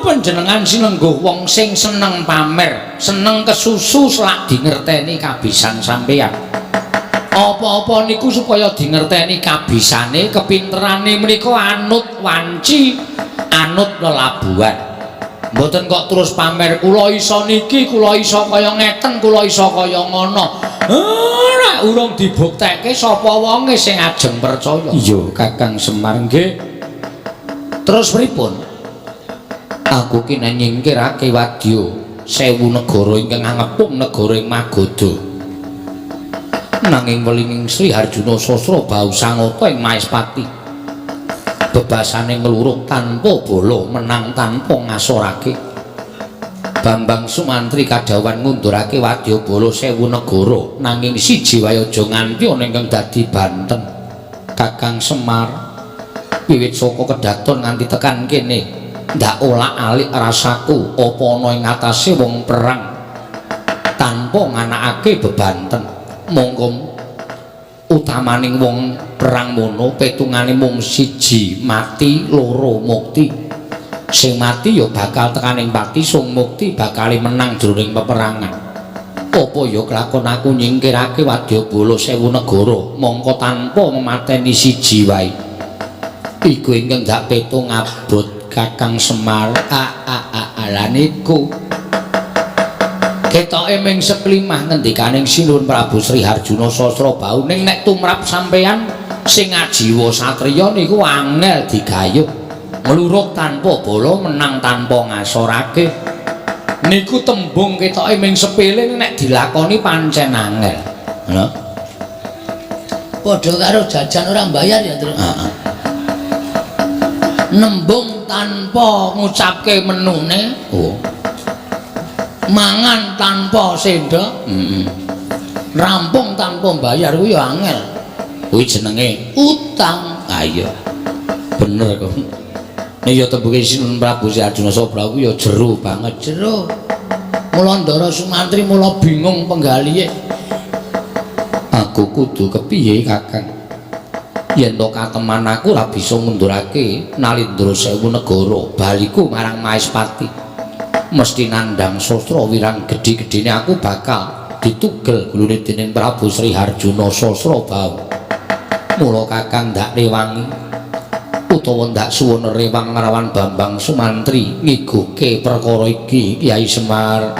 panjenengan sinengguh wong sing seneng pamer seneng kesusu selak dingerteni kabisan sampeyan apa-apa niku supaya dingerteni kabisane kepinterane menika anut wanci anut lelabuhan mboten kok terus pamer kula iso niki kula iso kaya ngeten kula iso kaya ngono nek urung dibuktekke sapa wonge sing ajeng percaya iya Kakang Semar nggih terus pripun aku ki nyingkirake wadya 1000 negara ingkang ngepung negara ing Magoda nanging welinging Sri Harjuna Sasra bau sangata ing Maespati bebasane ngluruk tanpa bala menang tanpa ngasorake Bambang Sumantri kadhawan ngundurake wadyabala 1000 negara nanging siji wae aja nganti ana ingkang dadi Banten Kakang Semar wiwit saka kedaton nganti tekan kene ndak olak-alik rasaku apa ana ing atase wong perang tanpa nganakake bebanten mongko utamaning wong perang mono petungane mung siji mati loro mukti. Sing mati ya bakal tekaning pati, sing mukti bakal menang jroning peperangan. Apa ya kelakon aku nyingkirake wadyabala 1000 negara mongko tanpa memateni siji wae. Iku ingkang dak petung abot Kakang Semar. Lan iku ketoke ming seklimah ngendikaning Sinuwun Prabu Sri Harjuna Sasrabau ning nek tumrap sampeyan sing ajiwa satriya niku angel digayuh. Ngluruk tanpa bala menang tanpa ngasorake. Niku tembung ketoke ming sepele nek dilakoni pancen angel. Lho. Padha karo jajan ora mbayar ya, Tru. Nembung tanpa ngucapke menune. Oh. Mangan tanpa sendok. Rampung tanpa mbayar kuwi ya angel. Kuwi jenenge utang. Ayo. Bener kok. Nek ya tembuke Sinuwun Prabu Sri Harjuna Sasrabau ya jero banget, jero. Mula Ndara Sumantri mula bingung penggalihe. Aku kudu kepiye, Kakang? Yen to kateman aku ora bisa ngundurake Nalindra 1000 negara baliku marang Maespati. Mesti nandhang sastra wirang gedhe-gedhene aku bakal ditugel gulune dening Prabu Sri Harjuna Sasrabau. Mula Kakang ndak rewangi utawa ndak suwun rewang nglawan Bambang Sumantri ngiguke perkara iki, Kyai Semar.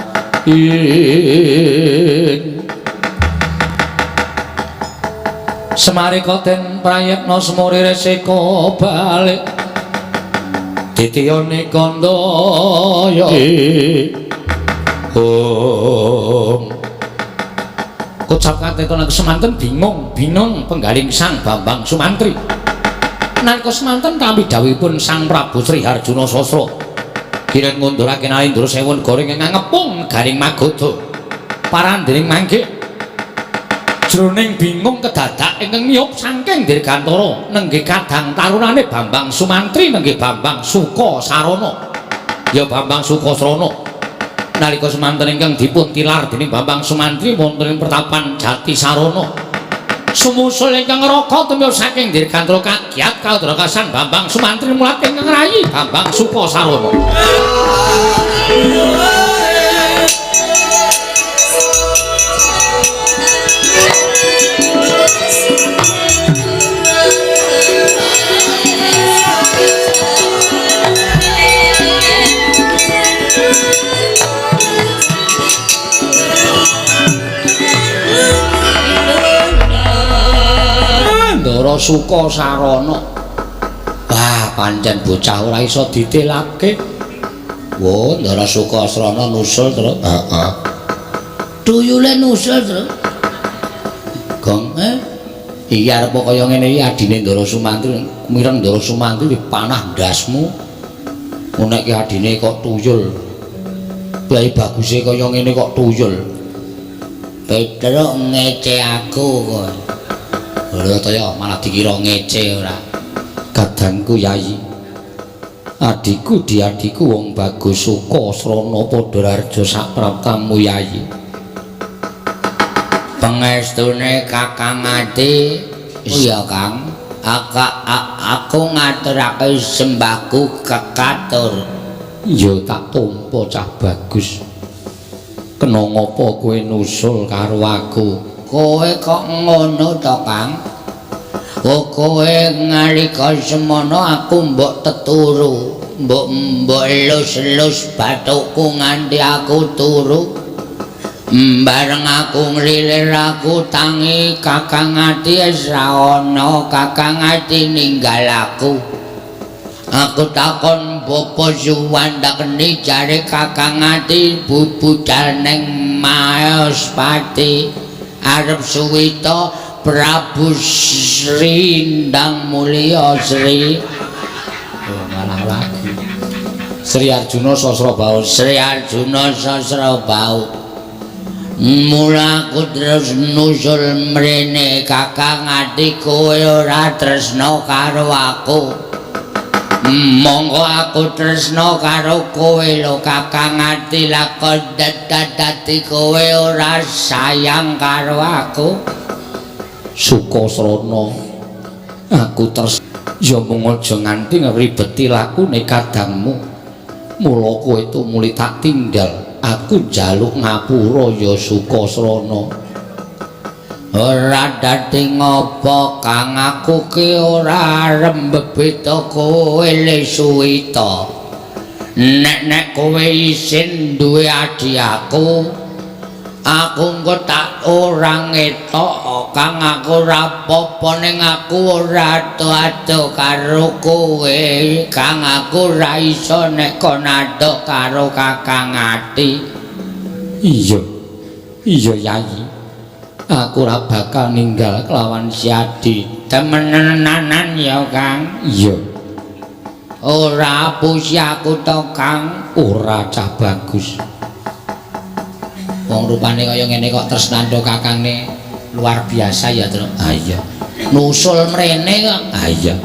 Semari koten prayekna semuri reseka balik ditiyane kandaya ucap kateton semanten bingung penggaling Sang Bambang Sumantri nalika semanten tampi dawuhipun Sang Prabu Sri Harjuna Sasra kireng ngundurake Nalindra 1000 negara ingkang ngepung garing Magoda parandening mangke jroning bingung kedadak ingkang niyup saking Dirgantara nenggih kadang tarunane Bambang Sumantri nenggih Bambang Sukasarana. Ya Bambang Sukasarana nalika semanten ingkang dipun tilar dening Bambang Sumantri wonten ing pertapan Jatisarana. Sumusul ingkang raka temya saking Dirgantara kagiat kaudrakasan Bambang Sumantri mulat ingkang rayi Bambang Sukasarana. Ndara Sukasarana. Wah, pancen bocah ora iso ditelake. Wo, Ndara Sukasarana nusul terus. Heeh. Tuyule nusul terus. Gong, iki arep kaya ngene iki adine Ndara Sumantri. Mireng Ndara Sumantri panah ndasmu. Nek iki adine kok tuyul. Bae baguse kaya ngene kok tuyul. Petruk ngece aku kowe. Ora ta ya malah dikira ngece ora. Kadangku Yayi. Adikku diadiku wong bagus Sukasrana padha raja sapraptamu Yayi. Pangestune Kakang Ati. Iya Kang. Aku ngaturake sembahku kekatur. Ya tak tampa cah bagus. Kena ngopo kowe nusul karo aku? Kowe kok ngono to, Kang? Kowe nalika semono aku mbok teturu, mbok elus-elus bathukku nganti aku turu. Bareng aku nglilir aku tangi Kakang Ati wis ra ana, Kakang Ati ninggal aku. Aku takon bapa suwandakne jare Kakang Ati bubudal ning Maespati. Arep suwita Prabu Sri Ndang Mulya Sri. Oh, malah lagi. Sri Harjuna Sasrabau, Sri Harjuna Sasrabau. Mula aku terus nusul mrene Kakang Ati kowe ora tresna karo aku. Monggo aku tresna karo kowe lho Kakang ati lakon dadi kowe ora sayang karo aku. Sukasrana aku ya mung aja nganti ngribeti lakune kadangmu. Mula kowe tumuli tak tinggal. Aku njaluk ngapura ya Sukasrana. Ora dadi ngopo Kang aku ki ora arep beda kowe le Suwita. Nek kowe isin duwe adi aku engko tak ora ngetok Kang aku ora apa-apa ning aku ora ado-ado karo kowe Kang aku ora iso nek kon ado karo Kakang Ati. Iya Yayi. Aku ora bakal ninggal kelawan si Adi. Temenanan ya Kang. Iya. Ora apusi aku to Kang. Ora cah bagus. Wong rupane kaya ngene kok tresnando kakangne luar biasa ya, Tru. Ah iya. Nusul mrene kok. Ah iya.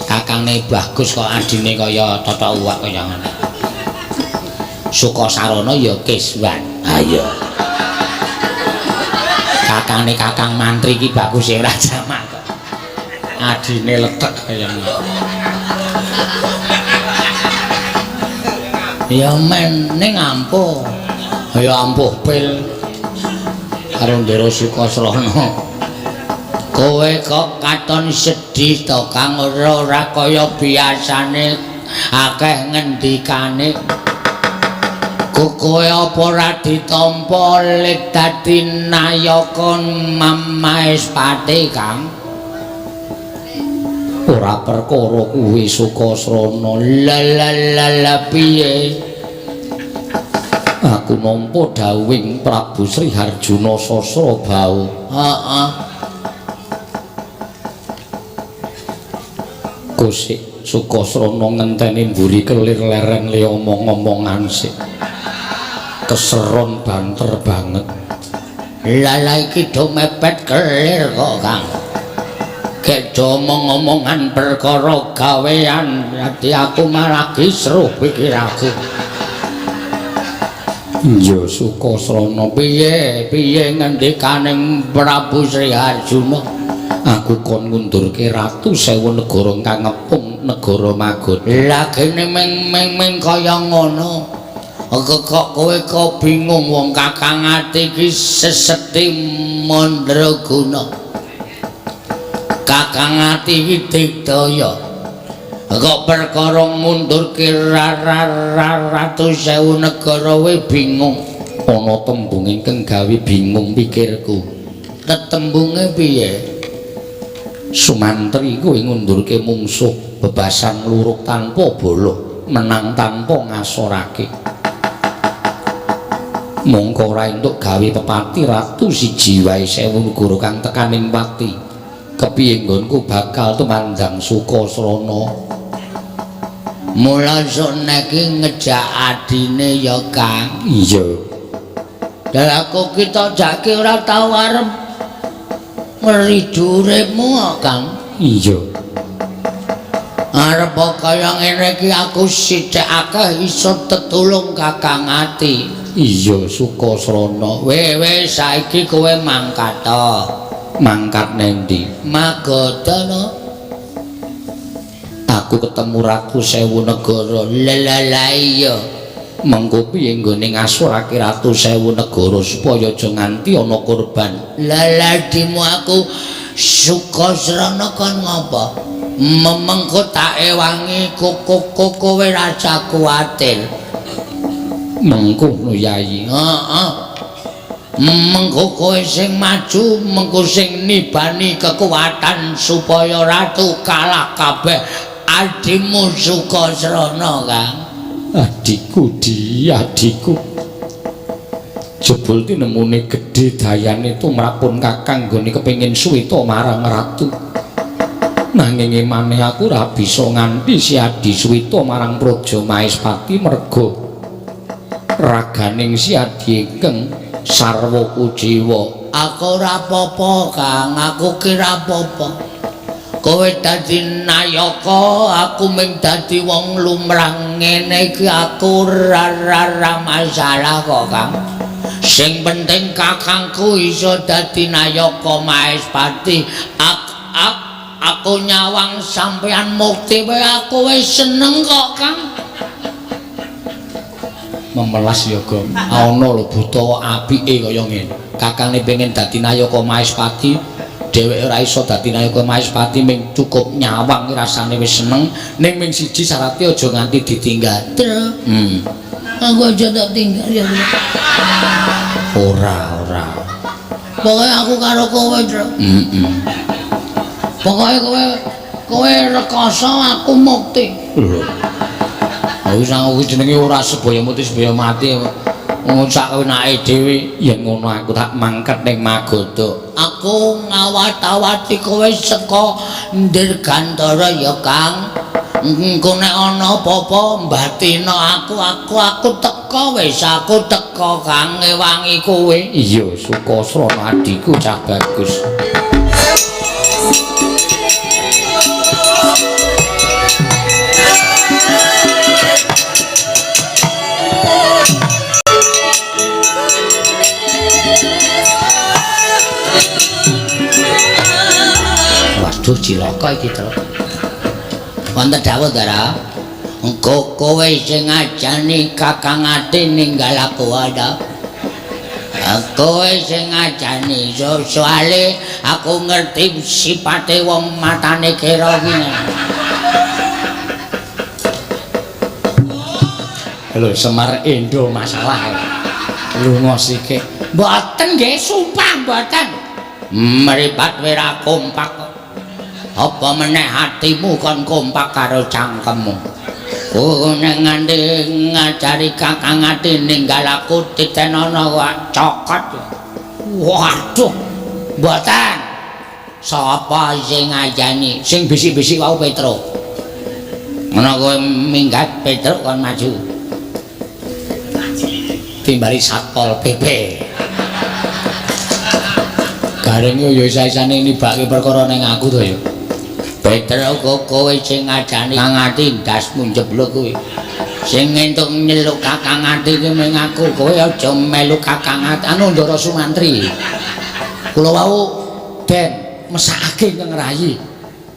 Kakangne bagus kok adine kaya Tata Uwak kaya ngene. Sukasarana ya Kiswan. Ah iya. Kakangne Kakang Mantri iki bagus ya ora jamak kok. Adine letek kaya ngono. Ya men ning ampuh. Ya ampuh pil karo Ndara Sukasrana. Kowe kok katon sedih to Kang ora kaya biasane akeh ngendikane. Kowe apa ora ditampa lek dadi nayaka Mamaespati Kang? Ora perkara kuwi Sukasrana. Lala piye? Aku nampa dawuhing Prabu Sri Harjuna Sasrabau. Heeh. Kosik Sukasrana ngenteni mburi kelir lereng le omong-omongan sik. Keseron banter banget. Lala iki do mepet kelir kok Kang. Gek do omong-omongan perkara gawean dadi aku malah kisruh pikirku. Iya Sukasrana piye ngendikaning Prabu Sri Harjuna. Aku kon ngundurke Ratu Sewu negara kang ngepung negara Magoda. Lah kene meng kaya ngono. Kok kowe kok bingung wong Kakang Ati iki seseti mandraguna. Kakang Ati iki digdaya. Kok perkara mundurke Ratu Sewu negara we bingung. Ana tembung ingkang gawe bingung pikirku. Tetembunge piye? Sumantri kuwi ngundurke mungsuh bebasan luruk tanpa bolo, menang tanpa ngasorake. Mongko ora entuk gawe pepati ratu siji wae sewu negara kang tekaning pati. Kepiye nggonku bakal tumandang Sukasrana. Mula sok neki ngejak adine ya Kang. Iya. Lah aku kita jake ora tau arep meridu uripmu Kang. Iya. Arep kaya ngene iki aku sithik akeh iso tetulung Kakang Ati. Iya Sukasrana. Wis saiki kowe mangkat to. Mangkat nendi? Magoda no. Aku ketemu Ratu Sewu negara. Lah iya. Mengko piye nggone ngasurake Ratu Sewu negara supaya aja nganti ana korban. Lah dimu aku Sukasrana kon ngopo? Mengko tak ewangi kowe raja kuwatir. Mengko Yayi. Heeh. Mengko kowe sing maju, mengko sing nibani kekuatan supaya ratu kalah kabeh adimu Sukasrana, Kang. Adikku adikku. Jebul tinemune gedhe dayane tumrapun Kakang nggone kepengin suwita marang ratu. Nanging maneh aku ora bisa nganti si Adi suwita marang Praja Maespati merga raganing si Adi ingkang sarwa kuciwa. Aku ora apa-apa, Kang. Aku kira apa-apa. kowe dadi nayaka aku mung dadi wong lumrah ngene iki aku ora masalah kok Kang sing penting kakangku iso dadi nayaka Maespati aku nyawang sampean mukti wae aku wis seneng kok Kang memelas ya Gom ana lho buta apike kaya ngene kakange pengen dadi nayaka Maespati dheweke ora iso dadi nayaka Maespati ming cukup nyawang rasane wis seneng ning ming siji syaratnya aja nganti ditinggal. Aku aja tak tinggal ya. Ora. Pokoke aku karo kowe, Tru. Pokoke kowe rekoso aku mukti. Lho. Aku sang kuwi jenenge ora sebaya muti sebaya mati. Ngucak enake dhewe yen ngono aku tak mangkat ning Magoda. Aku ngawat-awati kowe saka Dirgantara ya Kang. Engko nek ana apa-apa mbatina aku teko wis aku teko Kang ngewangi kowe. Iya Sukasrana adhiku cah bagus. Waduh cilaka iki to. Wonten dawuh Ndara. Engko kowe sing ngajani Kakang Ati ninggal aku ada. Kowe sing ngajani soale aku ngerti sipate wong matane kira iki. Lho Semar Endo masalah. Lunga sithik. Mboten nggih sumpah mboten. Mripat wira kompak. Apa meneh hatimu kon kompak karo cangkemmu. Nek nganti ngajari Kakang Ati ninggal aku titenono kok cokot. Waduh. Mboten. Sapa sing ngajani? Sing bisik-bisik wau Petruk. Ngono kowe minggat Petruk kon maju. Timbali Satpol PP. Gareng yo isa-isane nibake perkara ning aku to ya. Petruk kowe sing ngajani Kakang Ati ndasmu njeblok kowe. Sing entuk nyeluk Kakang Ati ki mung aku, kowe aja melu Kakang Ati anu Ndara Sumantri. Kula wau ben mesakake ngrayi.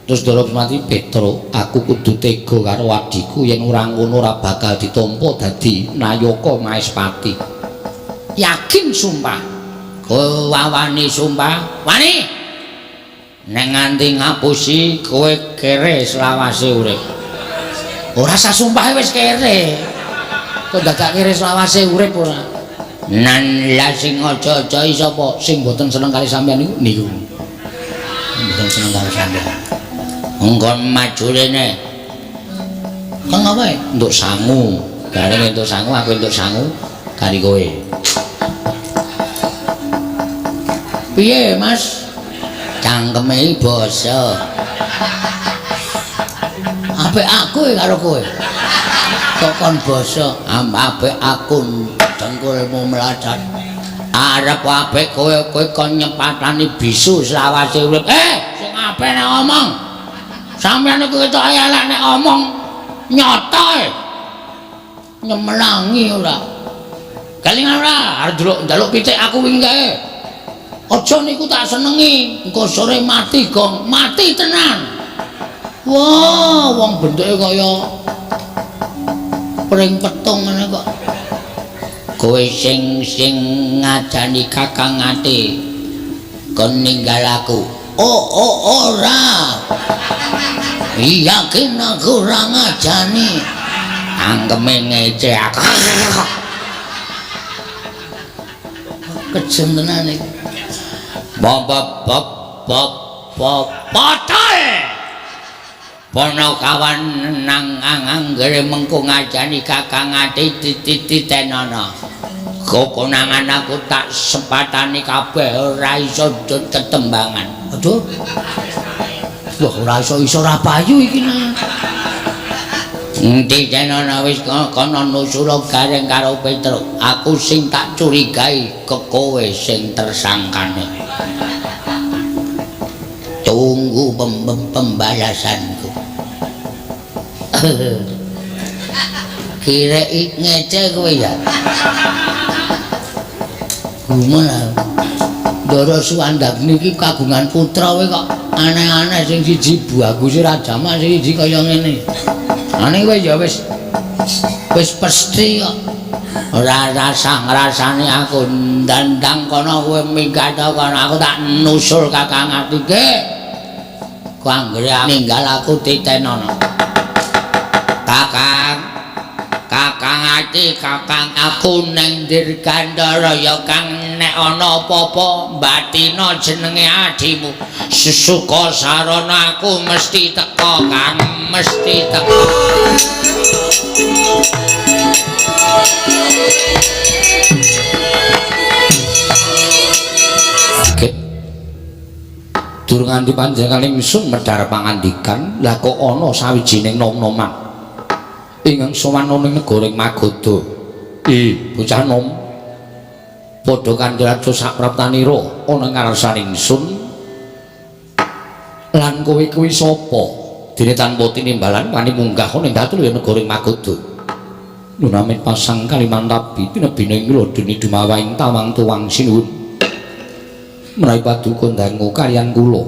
Terus Ndara Sumantri Petruk, aku kudu tega karo adhiku yen ora ngono ora bakal ditampa dadi nayaka Maespati. Yakin sumpah. Kowe wani sumpah? Wani? Nek nganti ngapusi kowe kere selawase urip. Ora sasumpahe wis kere. Kok dadak kere selawase urip ora. Nan la sing aja-aja sapa sing mboten seneng kali sampean niku. Mboten seneng kali sampean. Engko maju rene. Kang apa? Untuk sangu. Gareng entuk sangu, aku entuk sangu kali kowe. Piye, Mas? Cangkeme basa. Apik aku karo kowe. Kok kon basa, apik aku dengkulmu melacat. Arep apik kowe kon nyepatani bisu selawase urip. Sing apik nek ngomong. Sampeyan iku ketok elek nek ngomong nyata. Nyemelangi ora. Kelingan ora, arep njaluk pitik aku wingi kae. Aja niku tak senengi, engko sore mati gong, mati tenan. Wah, wong bentuke kaya pring petung ngene kok. Kowe sing ngajani Kakang Ati kon ninggal aku. Oh, ora. Yakin aku ora ngajani. Anggeme ngece aku. Kejem tenan iki. Potol Ponokawan nang anggere mengko ngajani Kakang Ati titenono. Kekonangan aku tak sepatani kabeh ora iso ketembangan. Aduh. Wah ora iso ra payu iki nah. Titenono wis kono nusura gareng karo Petruk. Aku sing tak curigai ke kowe sing tersangkane. tunggu pembalasanku. Kira ngece kowe ya. Gimana? Ndara Suwandak niki kagungan putra kowe kok aneh-aneh sing siji bagus Raja Mas sing siji kaya ngene. Aneh kowe ya wis pasti kok. Ora rasane aku ndandang kono kowe minggat kono aku tak nusul Kakang Atike. Ku anggere ninggal aku titenono. Kakang Ati, Kakang aku neng Dirgandara ya Kang nek ana apa-apa batina jenenge adimu. Sesuka sarana aku mesti teka Kang, mesti teka. Durung nganti panjenengan ingsun medhar pangandikan, lah kok ana sawijining nom-noman ingkang sowan ning negara Magoda. Bocah nom padha kanjeng sak praptanira ana ngarsaning ingsun. Lan kowe kuwi sapa? Dene tanpa tinimbalan wani munggah ning datul ya negara Magoda. Nunamit pasang kaliman tabi pinebine kula dene dumawaing tawang tuwang sinuwun. Menawi paduka dangu kaliyan kula.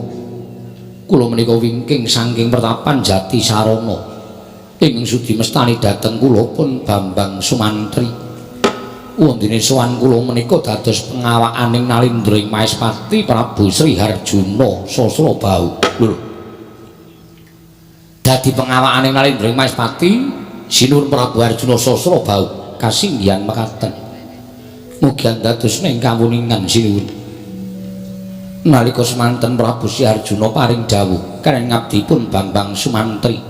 Kula menika wingking saking pertapan Jati Sarana. Ing sudi mestani dhateng kula pun Bambang Sumantri. Wondene sowan kula menika dados pengawakaning Nalindra Maespati Prabu Sri Harjuna Sasrabau. Lho. Dadi pengawakaning Nalindra Maespati Sinuwun Prabu Harjuna Sasrabau kasinggihan mekaten. Mugi dados ning kawuningan sinuwun. Nalika semanten Prabu Sri Harjuna paring dawuh kaliyan ngabdipun Bambang Sumantri.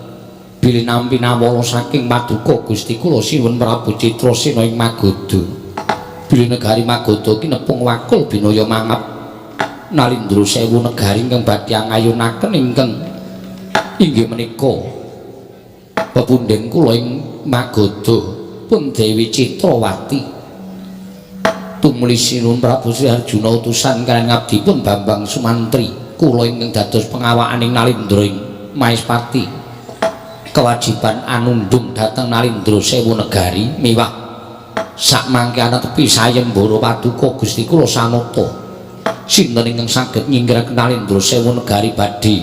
Bilih nampi nawala saking paduka Gusti kula Sinuwun Prabu Citrasena ing Magoda. Bilih negari Magoda ki nepung wakul binaya mangap Nalindra sewu negari ingkang badhe ngayunaken ingkang inggih menika pepundhen kula ing Magoda pun Dewi Citrawati. Tumuli Sinuwun Prabu Sri Harjuna utusan kaliyan ngabdipun Bambang Sumantri kula ingkang dados pengawakaning Nalindra Maespati. Kewajiban anundung dhateng Nalindra sewu negari miwah sak mangke ana tepi sayembara paduka Gusti kula Sanata. Sinten ingkang saged nyinggiraken Nalindra sewu negari badhe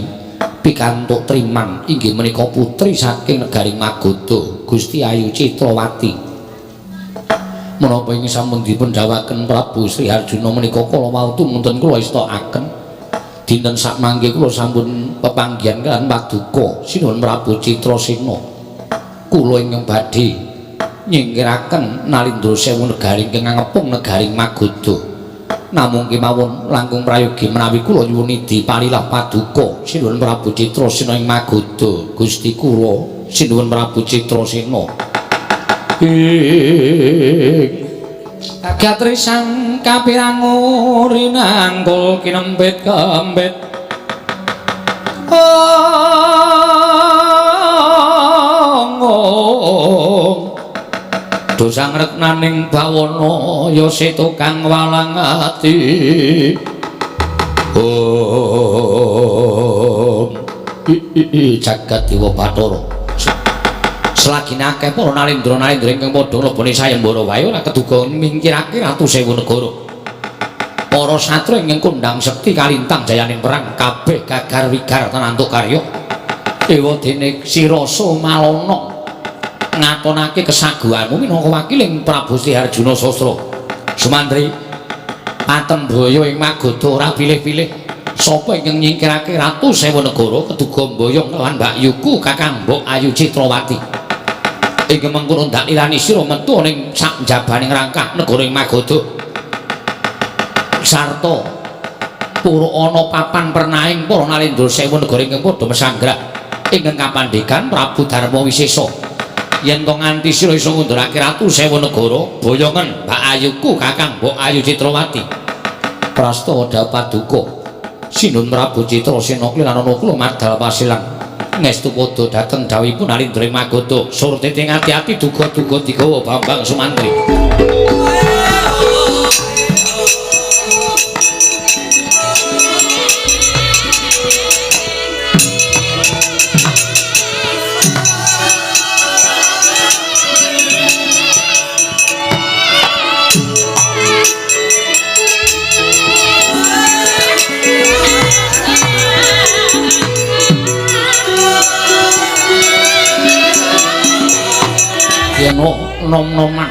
pikantuk triman inggih menika putri saking negari Magoda Gusti Ayu Citrawati. Menapa ing sampun dipun dawuhaken Prabu Sri Harjuna menika kala wau tumunten kula istakaken. Dinten sak mangke kula sampun pepanggihan kaliyan paduka Sinuwun Prabu Citrasena. Kula ingkang badhe nyinggiraken Nalindra sewu negari ingkang ngepung negari Magoda. Namung kemawon langkung prayogi menawi kula nyuwun diparilah paduka Sinuwun Prabu Citrasena ing Magoda Gusti kula Sinuwun Prabu Citrasena. Kagatrisang kapirang urinangkul kinempit kempit dosang reknaning bawana ya setukang walang ati jagat dewa Bathara. Selagine akeh para Nalindra ingkang padha ngleboni sayembara wae ora keduga mingkirake Ratu Sewu Negara. Para satra ingkang kondhang sekti kalintang jayaning perang kabeh gagar wigar tanantuk karya. Dewa dene Sirasa Malana ngatonake kesaguhanmu minangka wakiling Prabu Sri Harjuna Sasra. Sumantri Patembaya ing Magoda ora pilih-pilih. Sapa ingkang nyingkirake Ratu Sewu Negara keduga mboyong lan Mbak Yuku Kakang Mbok Ayu Citrawati. Ingkang mengkono ndak nirani sira metu ning sak jabaning rangkah negara ing Magoda. Sarta pura ana papan pernahing para Nalindra sewu negara ingkang padha mesanggrah ingkang kapandhekan Prabu Darma Wisesa. Yen kok nganti sira isa ngundurake Ratu Sewu Negara, boyongen Mbak Ayuku Kakang Mbok Ayu Citrawati. Prastawa dawuh paduka Sinuwun Prabu Citrasena kliran ana kula madal pasilang. Ngestu padha dhateng dawuhipun Nalindra Magoda. Surti ing ati-ati duga-duga digawa Bambang Sumantri. Sena nom-noman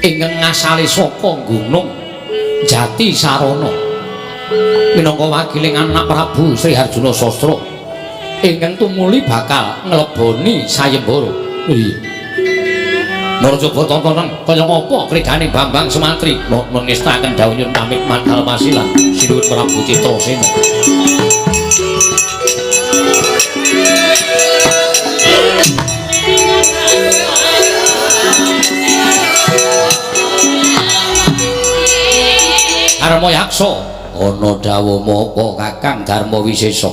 ingkang ngasali saka gunung Jati Sarana minangka wakiling anak Prabu Sri Harjuna Sastra ingkang tumuli bakal ngleboni sayembara. Iya. Mara coba tontonan kaya ngapa krigane Bambang Sumantri mengestaken dawuh nyuwun pamit madhal masilan sinuwun Prabu Citrasena. Darma Yaksa ana dawuh apa Kakang Darma Wisesa?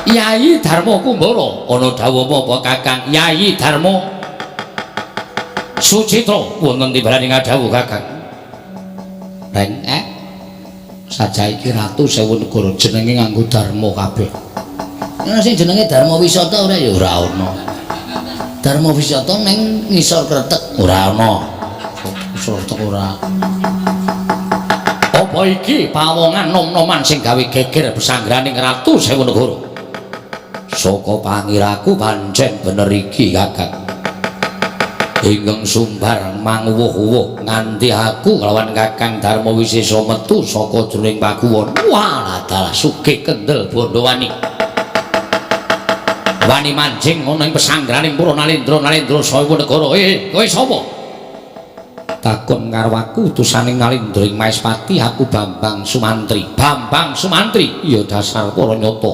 Yai Darma Kumbara ana dawuh apa Kakang Yai Darma Sucitra wonten timbalan ngadhawuh Kakang. Reng sajaiki Ratu Sewu Negara jenenge nganggo Darma kabeh. Ana sing jenenge Darma Wisata ora ya ora ana. Darma Wisata ning ngisor Kretek ora ana. Ngisor Kretek ora. Apa iki pawongan nom-noman sing gawe geger pesanggraning Ratu Sewu Negara? Saka pangiraku pancen bener iki Kakang. Ingkang sumbar manguwuh-uwuh nganti aku lawan Kakang Darma Wisesa metu saka jroning pakuwon. Walah dalah sugih kendel Bondowani. Wani manjing ana ing pesanggraning para Nalendra Sewu Negara. Kowe sapa? Takon karo aku utusaning Nalendra ing Maespati, aku Bambang Sumantri. Bambang Sumantri? Ya dasar para nyata.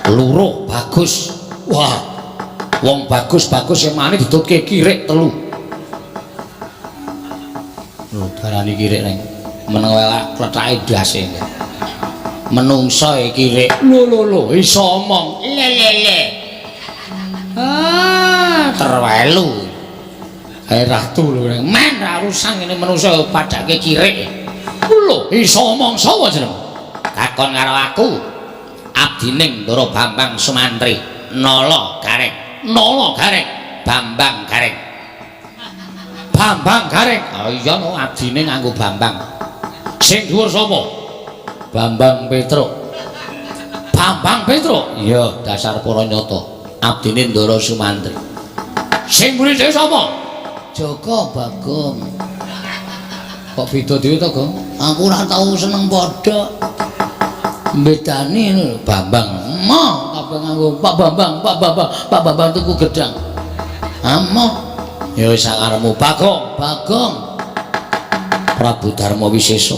Loro bagus. Wah, wong bagus-bagus sing mane ditutke kirik telu. Lho darani kirik neng. Meneng wae klethake dase. Menungso e kirik. Lho iso omong. Le. Terwelu. Ratu lho neng. Men ra urusan ngene menungso padake kirik. Lho iso omong sapa jeneng? Takon karo aku. Abdining Ndara Bambang Sumantri. Nala Gareng. Bambang Gareng. Bambang Gareng. Oh iya no abdine nganggo Bambang. Sing dhuwur sapa? Bambang Petro. Bambang Petro? Iya, dasar para nyata. Abdine Ndara Sumantri. Sing mburi dhewe sapa? Joko Bagong. Kok beda dhewe to, Gong? Aku ora tau seneng padha. Bedane lho Bambang. Kabeh nganggo Pak Bambang tuku gedang. Amoh. Ya wis sakarepmu Bagong. Prabu Darma Wisesa.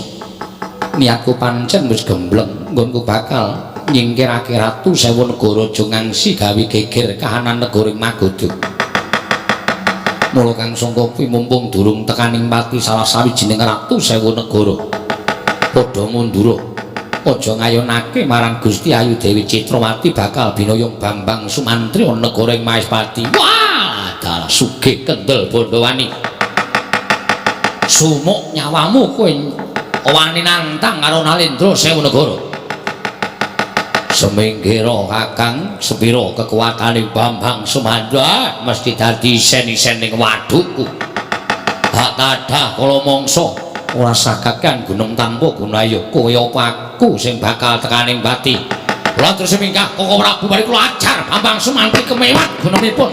Niatku pancen wis gembleng, nggonku bakal nyingkirake Ratu Sewu Negara aja ngangsi gawe geger kahanan negara ing Magoda. Mula Kang Sangka kuwi mumpung durung tekaning pati salah sawijining Ratu Sewu Negara. Padha mundura. Aja ngayunake marang Gusti Ayu Dewi Citrawati bakal binoyong Bambang Sumantri ana negara ing Maespati. Wah, dalah sugih kendel Bondowani. Sumuk nyawamu kowe wani nantang karo Nalendra Sewu Negara. Seminggira Kakang, sepira kekuwatane Bambang Sumantri mesti dadi isen-isen ning wadukku. Hak tadah kala mangsa ora sakakan gunung tanpa gunaya kaya aku sing bakal tekaning pati. Kula terus mingkah Koko Prabu bari kula ajar Bambang Sumantri kemewat gunungipun.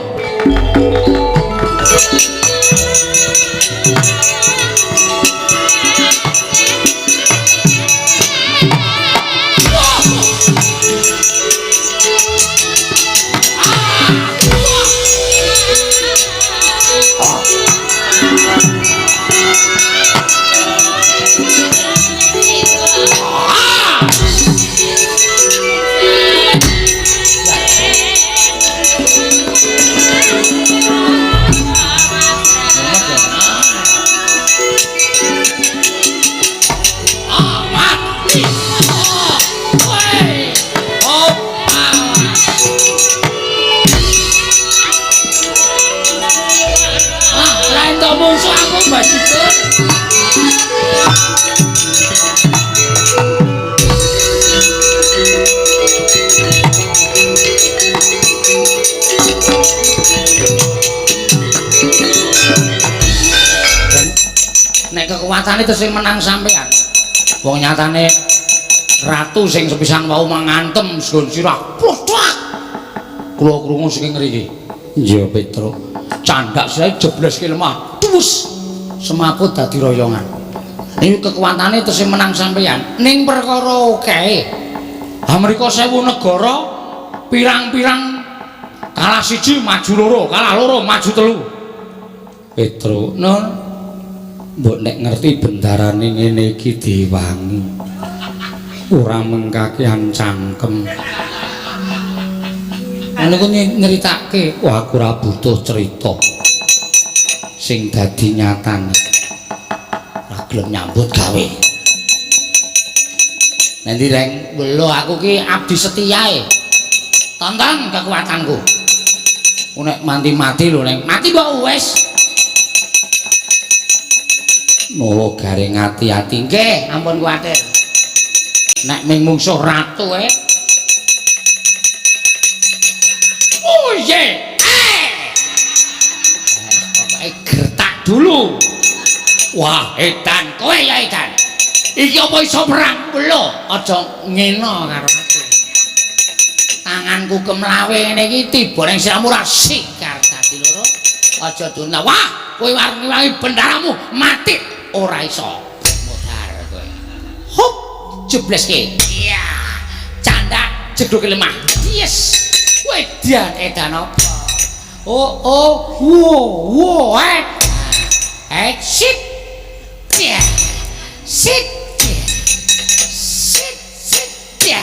Nek kekuatane terus sing menang sampean. Wong nyatane ratu sing sepisan wau mangantem nggon sirah. Plodak. Kula krungu saking ngriki. Iya Petro. Candak saya jebleske lemah. Terus semaput dadi royongan. Ini kekuatane terus menang sampeyan. Ning perkara kae. Amerika 1000 negara pirang-pirang kalah siji maju loro, kalah loro maju telu. Petro, non mbok nek ngerti bendarane ngene iki diwangi. Ora mengkakean cangkem. Ana kok nyeritake, wah aku ora butuh cerita. Sing dadi nyatane. Ora gelem nyambut gawe. Nanti reng, lho aku ki abdi setiae. Tonton kekuatanku. Nek mati lho neng, mati kok wis. Nowo garing ati-ati nggih, ampun kuwatir. Nek ming mungsuh ratu Oh ye. Pokoke gertak dulu. Wah, edan kowe ya edan. Iki apa iso perang lho? Aja ngena karo aku. Tanganku kemlawe ngene iki tiba ning siramu ra sikar dadi loro. Aja duna. Wah, kowe warni-wangi bendaramu mati ora iso. Modar kowe. Hop, jebleske. Iya. Candak jedhuke lemah. Yes. Wedan edan apa? Wo, sit. Ya. Sit. Ya.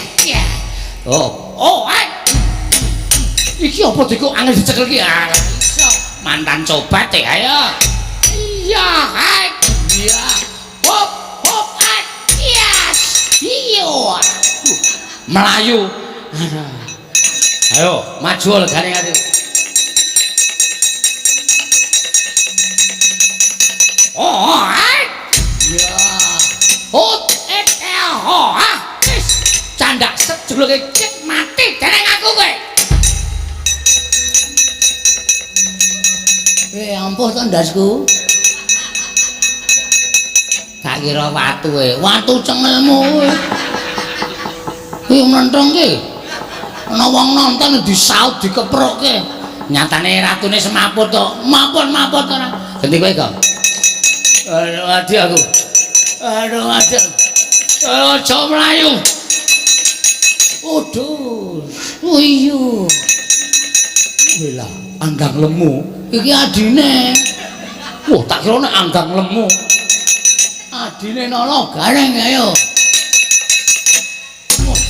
Iki apa diku angel dicekel ki? Iso. Mantan cobat ayo. Iya, iya. Hop, yes. Iyo. Melayu. Ayo, maju legane ati. Ya. Candak sejuluke cek mati dereng aku kowe. Ampun to ndasku. Tak kira watu watu cengelmu kowe. Kuwi menthong ki. Ana wong nonton disaut dikeprokke. Nyatane ratune semaput to. Mapun-mapun ora. Ganti kowe kok. Aduh ati aku. Aduh ati. Aja mlayu. Aduh. Oh iya. Wela, andang lemu. Iki adine. Wah, tak kira nek andang lemu. Adine nolo gareng ayo.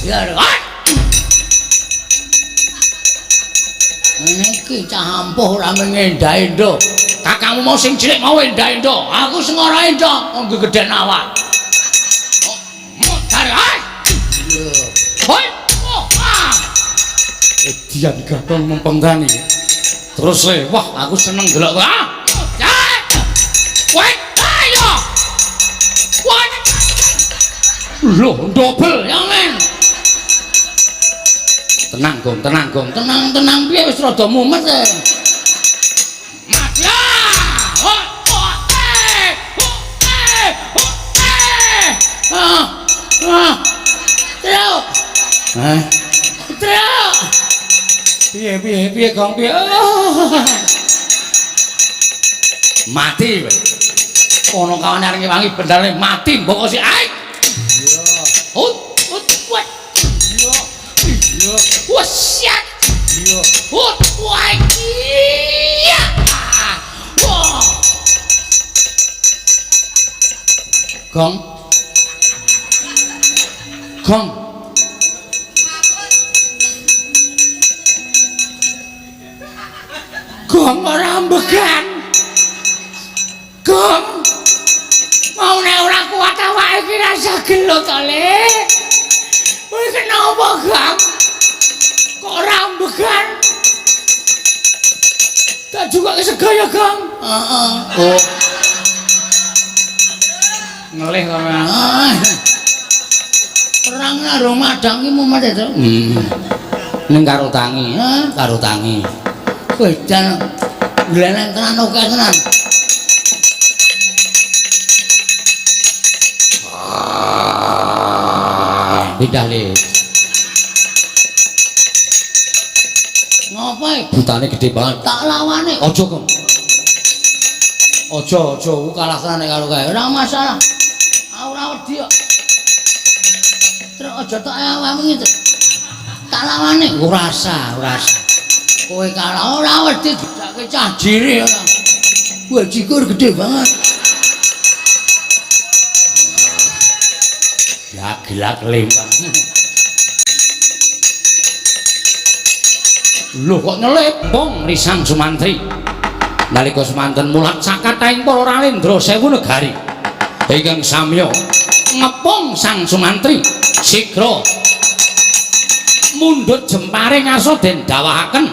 Biar. Iki cah ampuh ora mengendha-endha. Kakangmu mau sing cilik mau endha-endha. Aku sing ora endha, wong gedhen awak. Modar ae. Hoi. Edian gathong mempengkani. Terus wah aku seneng delok kowe. Woi, ayo. Woi. Loh, double yang men. Tenang gong, tenang piye wis rada mumet e. Mati. Truk. Truk. Piye gong piye? Mati kowe. Ono kawane areng wangi bendane mati mbok sik ae. Siap. Wah. Iya. Wah. Gong. Gong ora ambegan. Gong. Mau nek ora kuat awake iki rasa gelo to, Le. Kowe kenapa, Gong? Kok ora ambegan? Tak juga kesegaya, Gong. Heeh. Oh. Ngelih sampean. Perang karo madang iki mumet to. Ning karo tangi, karo tangi. Kowe jan gleneng tenan oke tenan. Pindah Le. Ngapa butane gede banget. Tak lawane. Aja kok. Aja kalah tenan karo kae. Ora masalah. Ora wedi kok. Terus aja tok awakmu iki. Tak lawane. Ora sah. Kowe kalah ora wedi dijake cah jire ora. Wah cikur gede banget. Ya gelak lempang. Lho kok nyelempong risang Sumantri. Nalika semanten mulat sakataing para Ralendra sewu negari. Ingkang samya ngepong Sang Sumantri sigra mundhut jempare ngarsa den dawahaken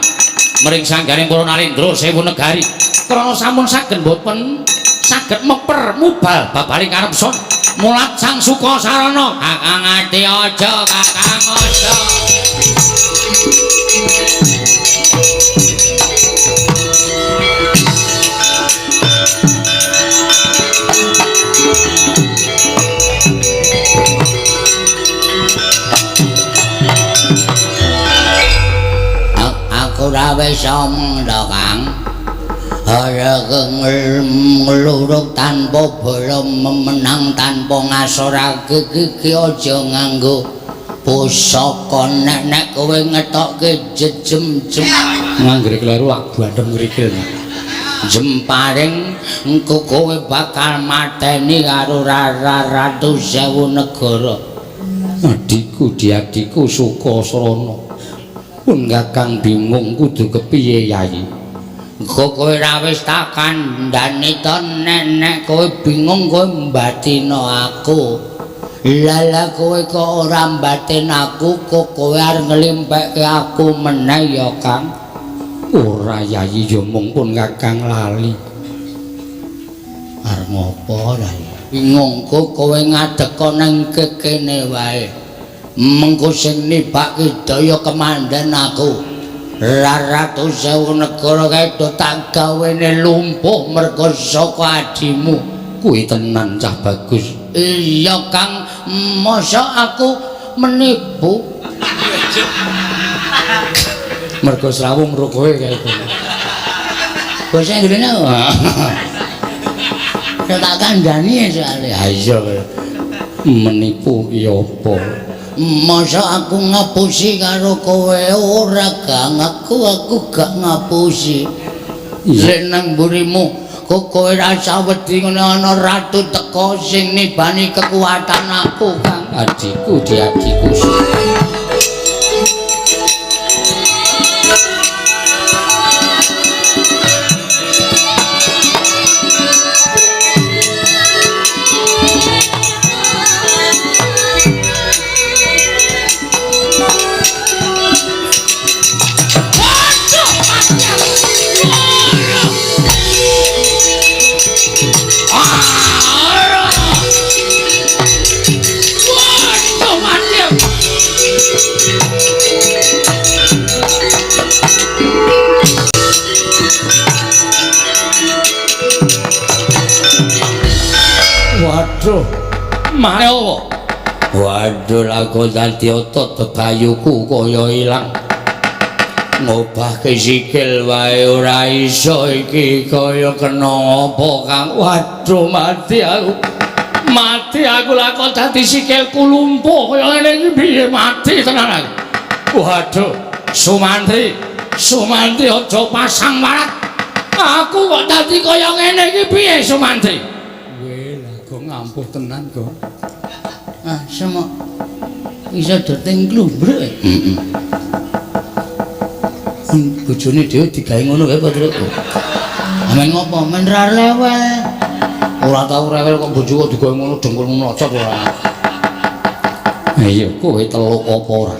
mring sanggaring para Ralendra sewu negari. Krana sampun saged boten saged meper mubal babaring karepson mulat Sang Sukasarana. Kakang ati aja, Kakang aja. Aku ra wis omong to, Kang. Ora ngeluruk tanpa bala menang tanpa ngasorake iki aja nganggo pusaka nek kowe ngetokke jejem-jem Nganggere kleru aku bandem ngrikil. jemparing engko kowe bakal mateni karo Ratu Sewu Negara. Adikku diadiku Sukasarana. Pun Kakang bingung kudu kepiye Yayi. Engko kowe ra wis tak kandhani to nek kowe bingung kowe mbatina aku. Lala kowe kok ora mbatin aku kok kowe arep nglimpekke aku meneh ya Kang. Ora Yayi ya mung pun Kakang lali. Arep ngopo ora ya? Bingung kok kowe ngadeka nang kene wae. Mengko sing nibake daya kemandan aku. Ratu Sewu Negara kae do tak gawene lumpuh mergo saka adimu. Kuwi tenan cah bagus. Iya Kang, mosok aku menipu. Mergo srawung ro kowe kae. Basa Inggrisnya ya tak kandhani soalé. Ha iya menipu ki apa? Masa aku ngapusi karo kowe ora Kang, aku gak ngapusi. Lek nang mburimu kok kowe rasa wedi ngene ana ratu teko sing nibani kekuatan aku Kang. Adikku diadiku. Waduh, mane apa? Waduh laku dadi otot bebayuku kaya ilang. Ngobahke sikil wae ora iso iki kaya kena apa Kang. Waduh mati aku. Mati aku laku dadi sikilku lumpuh kaya ngene iki piye mati tenan aku. Waduh, Sumantri aja pasang warat. Aku kok dadi kaya ngene iki piye Sumantri? Ngampuh tenan kok. Ah, semok iso doteng klumbruk. Bojone dhewe digawe ngono wae Pak Truk. Amen ngopo? Men ra rewel. Ora tau rewel kok bojo kok digawe ngono dengkul mlocot ora. Iya, kowe teluk apa ora?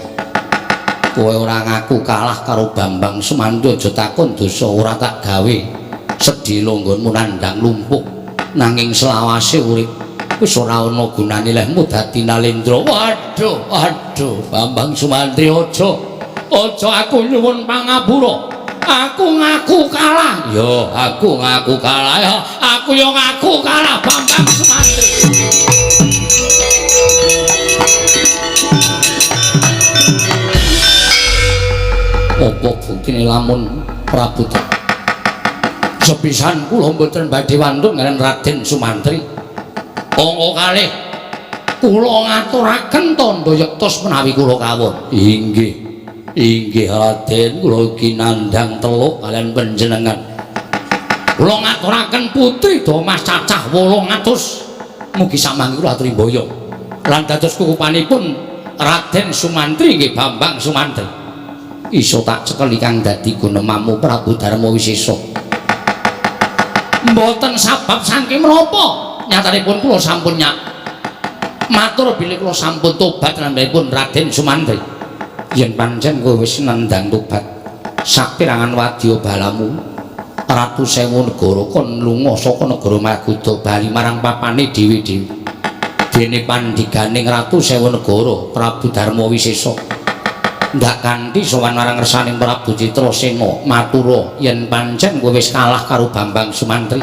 Kowe ora ngaku kalah karo Bambang Sumantri aja takon dosa ora tak gawe. Sedhila nggonmu nandhang lumpuh. Nanging selawase urip wis ora ana gunane lehmu dadi Nalendra. Waduh, Bambang Sumantri aja aku nyuwun pangapura. Aku ngaku kalah. Ya, aku ngaku kalah ya. Aku yo ngaku kalah Bambang Sumantri. apa buktine lamun Prabu sepisan kula mboten badhe wantun kaliyan Raden Sumantri angka kalih kula ngaturaken tandha yektos menawi kula kawon inggih Raden kula kinandhang teluk kaliyan panjenengan kula ngaturaken putri Damas cacah 800 mugi samangke kula aturi mboyo lan dados kukupanipun Raden Sumantri nggih Bambang Sumantri iso tak cekel ingkang dadi gunemamu Prabu Darma Wisesa mboten sabab saking menapa nyatanipun kula sampun matur bilih kula sampun tobat nambanipun Raden Sumantri yen pancen kowe wis nendang tobat saperangan wadya balamu Ratu Sewu Negara kon lunga saka negara Magoda bali marang papane dhewe-dhewe dene pandhiganing Ratu Sewu Negara Prabu Darma Wisesa ndak kanthi sowan marang ngersaning Prabu Citrasena matura yen pancen kowe wis kalah karo Bambang Sumantri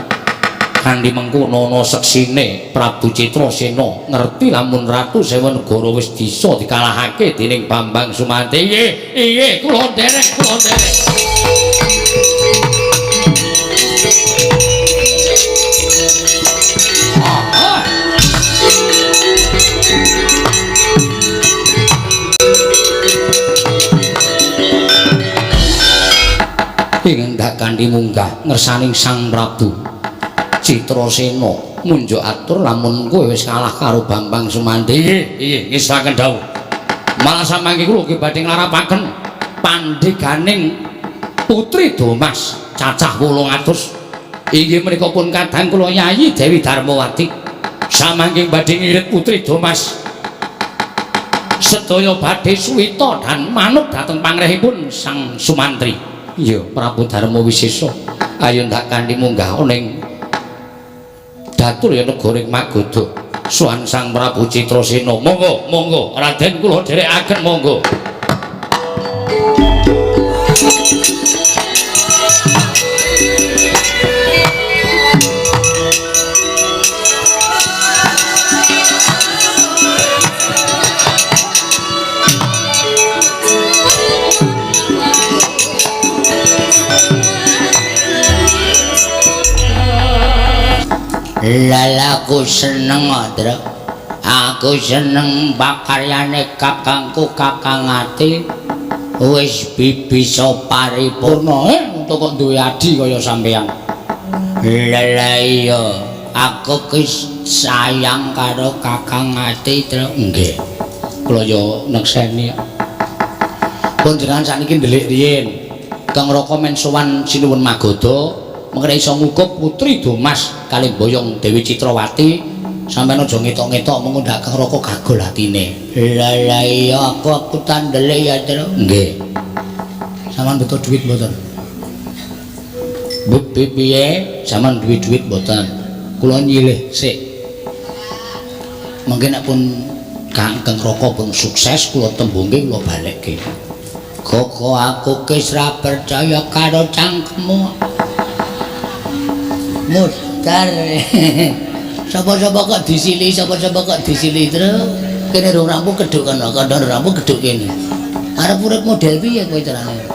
kanthi mengkono ana seksine Prabu Citrasena ngerti lamun Ratu Sewu Negara wis bisa dikalahake dening Bambang Sumantri iye kula nderek ingkang dak kanthi munggah ngersaning Sang Prabu Citrasena munjuk atur lamun kowe wis kalah karo Bambang Sumantri iya ngisaken dawuh malah samangke kula ugi badhe nglarapaken pandheganing putri Damas cacah 800 inggih menika pun kadang kula Yayi Dewi Darmawati samangke badhe ngirit putri Damas sedaya badhe suwita dan manut dhateng pangrehipun Sang Sumantri iya Prabu Darma Wisesa ayo ndak kanthi munggah ning datur ya negara Magoda suwan Sang Prabu Citrasena monggo Raden kula dherekaken monggo Lalaku seneng Adra aku seneng pakaryane kakangku Kakang Ati wis bisa paripurna untuk kok duwe adi kaya sampeyan lha iya aku ki sayang karo Kakang Ati Dra nggih kula yo nekseni pun jenengan sakniki ndelik riyin Kang Raka men sowan sinuwun Magoda mengkene iso ngukup putri Damas kalih boyong Dewi Citrawati sampeyan aja ngetok-ngetok mengko ndak Kang Raka gagol atine. Lah iya aku tandele ya, Tru. Nggih. Sampeyan beto duit mboten? Piye? Sampeyan duwe duit mboten? Kula nyilih sik. Mungkin nek pun Kang Raka pun sukses kula tembunge kula balekke. Koko aku wis ra percaya karo cangkemmu. Mudar. Sapa-sapa kok disili, Tru. Kene rong rampu kedhuk kana, kandhane rampu kedhuk kene. Arep urip model piye kowe carane?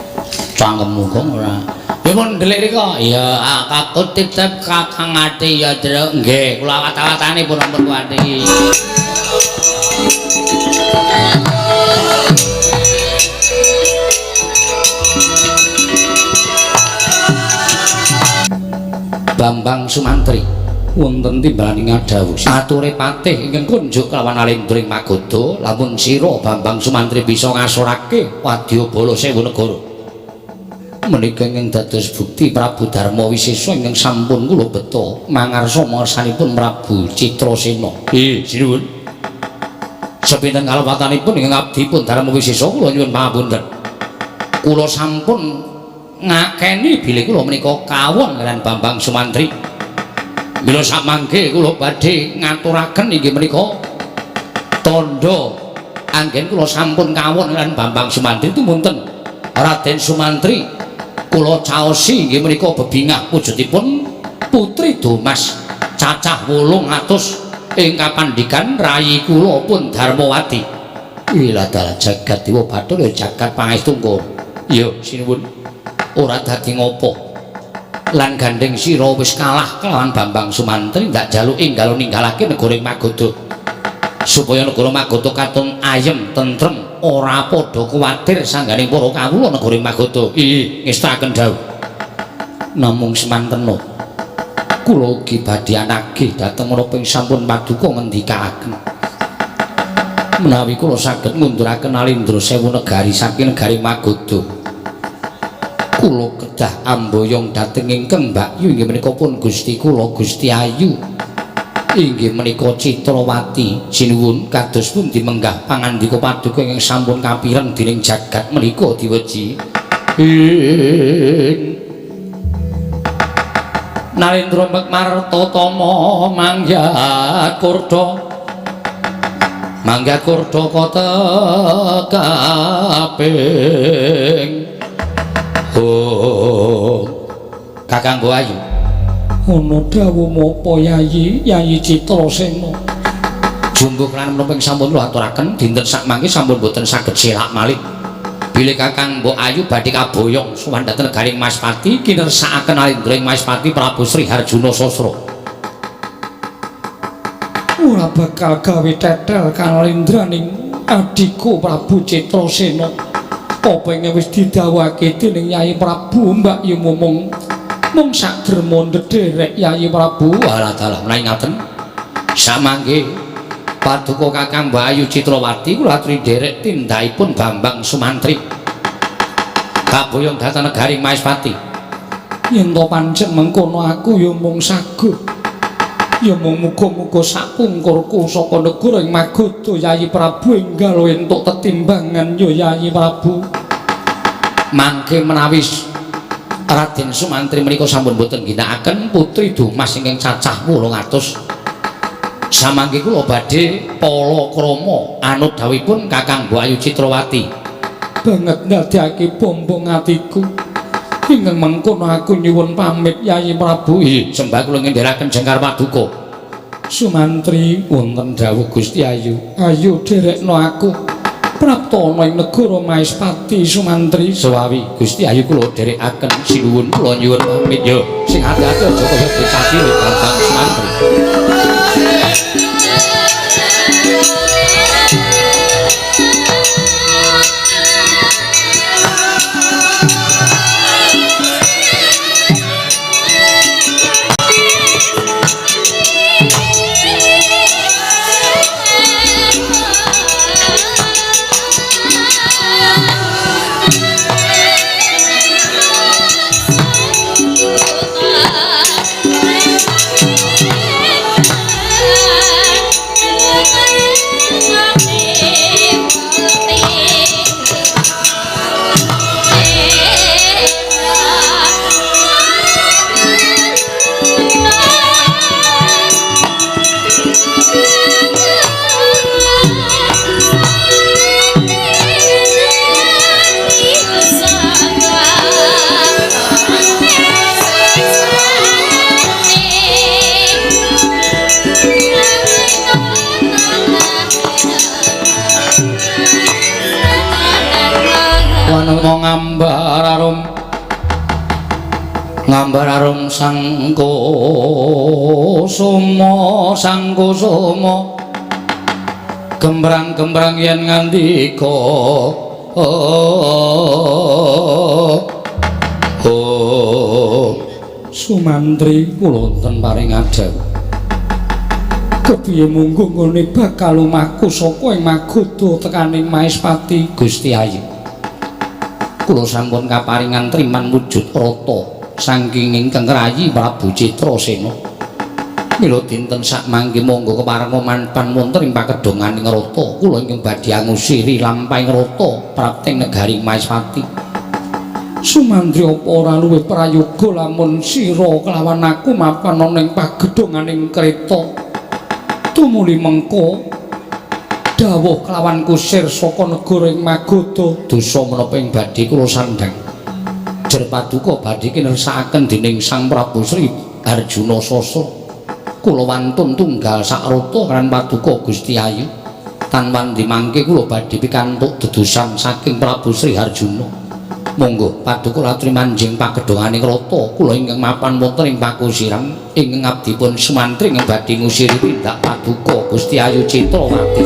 Cangkemmu kok ora. Ya mun ndelik rika. Ya aku titip Kakang Ati ya, Tru. Nggih, kula awat-awatane pun ampun kuwati. Bambang Sumantri wonten timbalaning ngadhawuh ature patih ingkang kunjuk kelawan Alendring Magoda lamun sira Bambang Sumantri bisa ngasorake Wadyabala Sewu Negara menika ingkang dados bukti Prabu Darma Wisesa ingkang sampun kula beta mangarsa marsanipun Prabu Citrasena sinuwun sepinten kalepatanipun ingkang abdi pun Darma Wisesa kula nyuwun pangapunten kula sampun ngakeni bilih kula menika kawon kaliyan Bambang Sumantri. Mila samangke kula badhe ngaturaken inggih menika tandha anggen kula sampun kawon kaliyan Bambang Sumantri tumunten Raden Sumantri kula caosi inggih menika bebingah wujudipun putri Damas cacah 800 ing kapandhikan rayi kula pun Darmawati. Ila dal jagat dewa bathara jagat pangestu Iya, sinuwun. Ora dadi ngopo. Lan gandeng sira wis kalah kelawan Bambang Sumantri ndak jaluk enggal ninggalake negara Magoda. Supaya negara Magoda katon ayem, tentrem, ora padha kuwatir sangganing para kawula negara Magoda. Ngestaken dawuh. Namung semantena kula ugi badhe anake dhateng menapa ing sampun paduka ngendikaken. Menawi kula saged ngunduraken Alindra Sewu negari saking negari Magoda, kula kedah amboyong dhateng ingkang Mbakyu inggih menika pun Gusti kula Gusti Ayu inggih menika Citrawati. Sinuwun kados pundi menggah pangandika paduka ingkang sampun kapireng dening jagat menika diweji. Narendra Martatama Manggakurda kota kaping. Kakang Ayu. Ana dawuh menapa Yayi? Yayi Citrasena. Jumbuh lan menapa sampun kula aturaken dinten sak mangke sampun boten saged silak malih. Bilih Kakang Mbok Ayu badhe kaboyong sowan dhateng negaring Maspati kinersakaken Alindra ing Maspati Prabu Sri Harjuna Sasra. Ora bakal gawe tetel kang Alindraning adiku Prabu Citrasena. Apa ing wis didhawuhake dening Yayi Prabu Mbakyu mung sak derma ndederek Yayi Prabu. Alah dalah menawi ngaten. Samangke paduka Kakang Mbak Ayu Citrawati kula aturi nderek tindakipun Bambang Sumantri kaboyong dhateng negari Maespati. Yen to pancen mengkono aku ya mung sagut. Ya mung muga-muga sapungkurku saka negara ing Magoda Yayi Prabu enggal entuk tetimbangan ya Yayi Prabu. Mangke menawi Raden Sumantri menika sampun boten ginakaken putri Dumas ingkang cacah 800. Samangke kula badhe palakrama anut dawuhipun Kakang Mbok Ayu Citrawati. Banget ndadekake bombong atiku. Ingkang mengkono aku nyuwun pamit Yayi Prabu. Sembah kula ngendharaken jengkar paduka. Sumantri wonten dawuh Gusti Ayu. Ayo derekno aku. Praptana ing negara Maespati Sumantri. Sawawi Gusti Ayu kula derekaken sinuwun kula nyuwun pamit ya. Sing ati-ati aja kaya dicati Bambang Sumantri. Ngambar arum sangko sumo gembrang-gembrang yen ngandika Sumantri kula wonten paring adhawu kepiye munggo ngene bakal lumaku saka ing Magoda tekaning Maespati Gusti Ayu. Kula sampun kaparingan triman wujud rata saking ingkang rayi Prabu Citrasena. Mila dinten sak mangke monggo keparenga manpan wonten ing pakedonganing rata kula ingkang badhe angusiri lampahing rata prapting negari Maespati. Sumantri apa ora luwih prayoga lamun sira kelawan aku mapan ana ing pagedonganing kreta. Tumuli mengko dawuh kelawan kusir saka negara ing Magoda dosa menapa ing badhe kula sandhang. Jer paduka badhe kinersakaken dening Sang Prabu Sri Harjuna Sasra. Kula wantun tunggal sak rata kan paduka Gusti Ayu. Tanpa ndi mangke kula badhe pikantuk dedosan saking Prabu Sri Harjuna. Monggo paduka aturi manjing pagedhonganing rata kula ingkang mapan wonten ing pakusiran ingkang abdi pun sumantri ing badhe ngusiri tindak paduka Gusti Ayu Citrawati.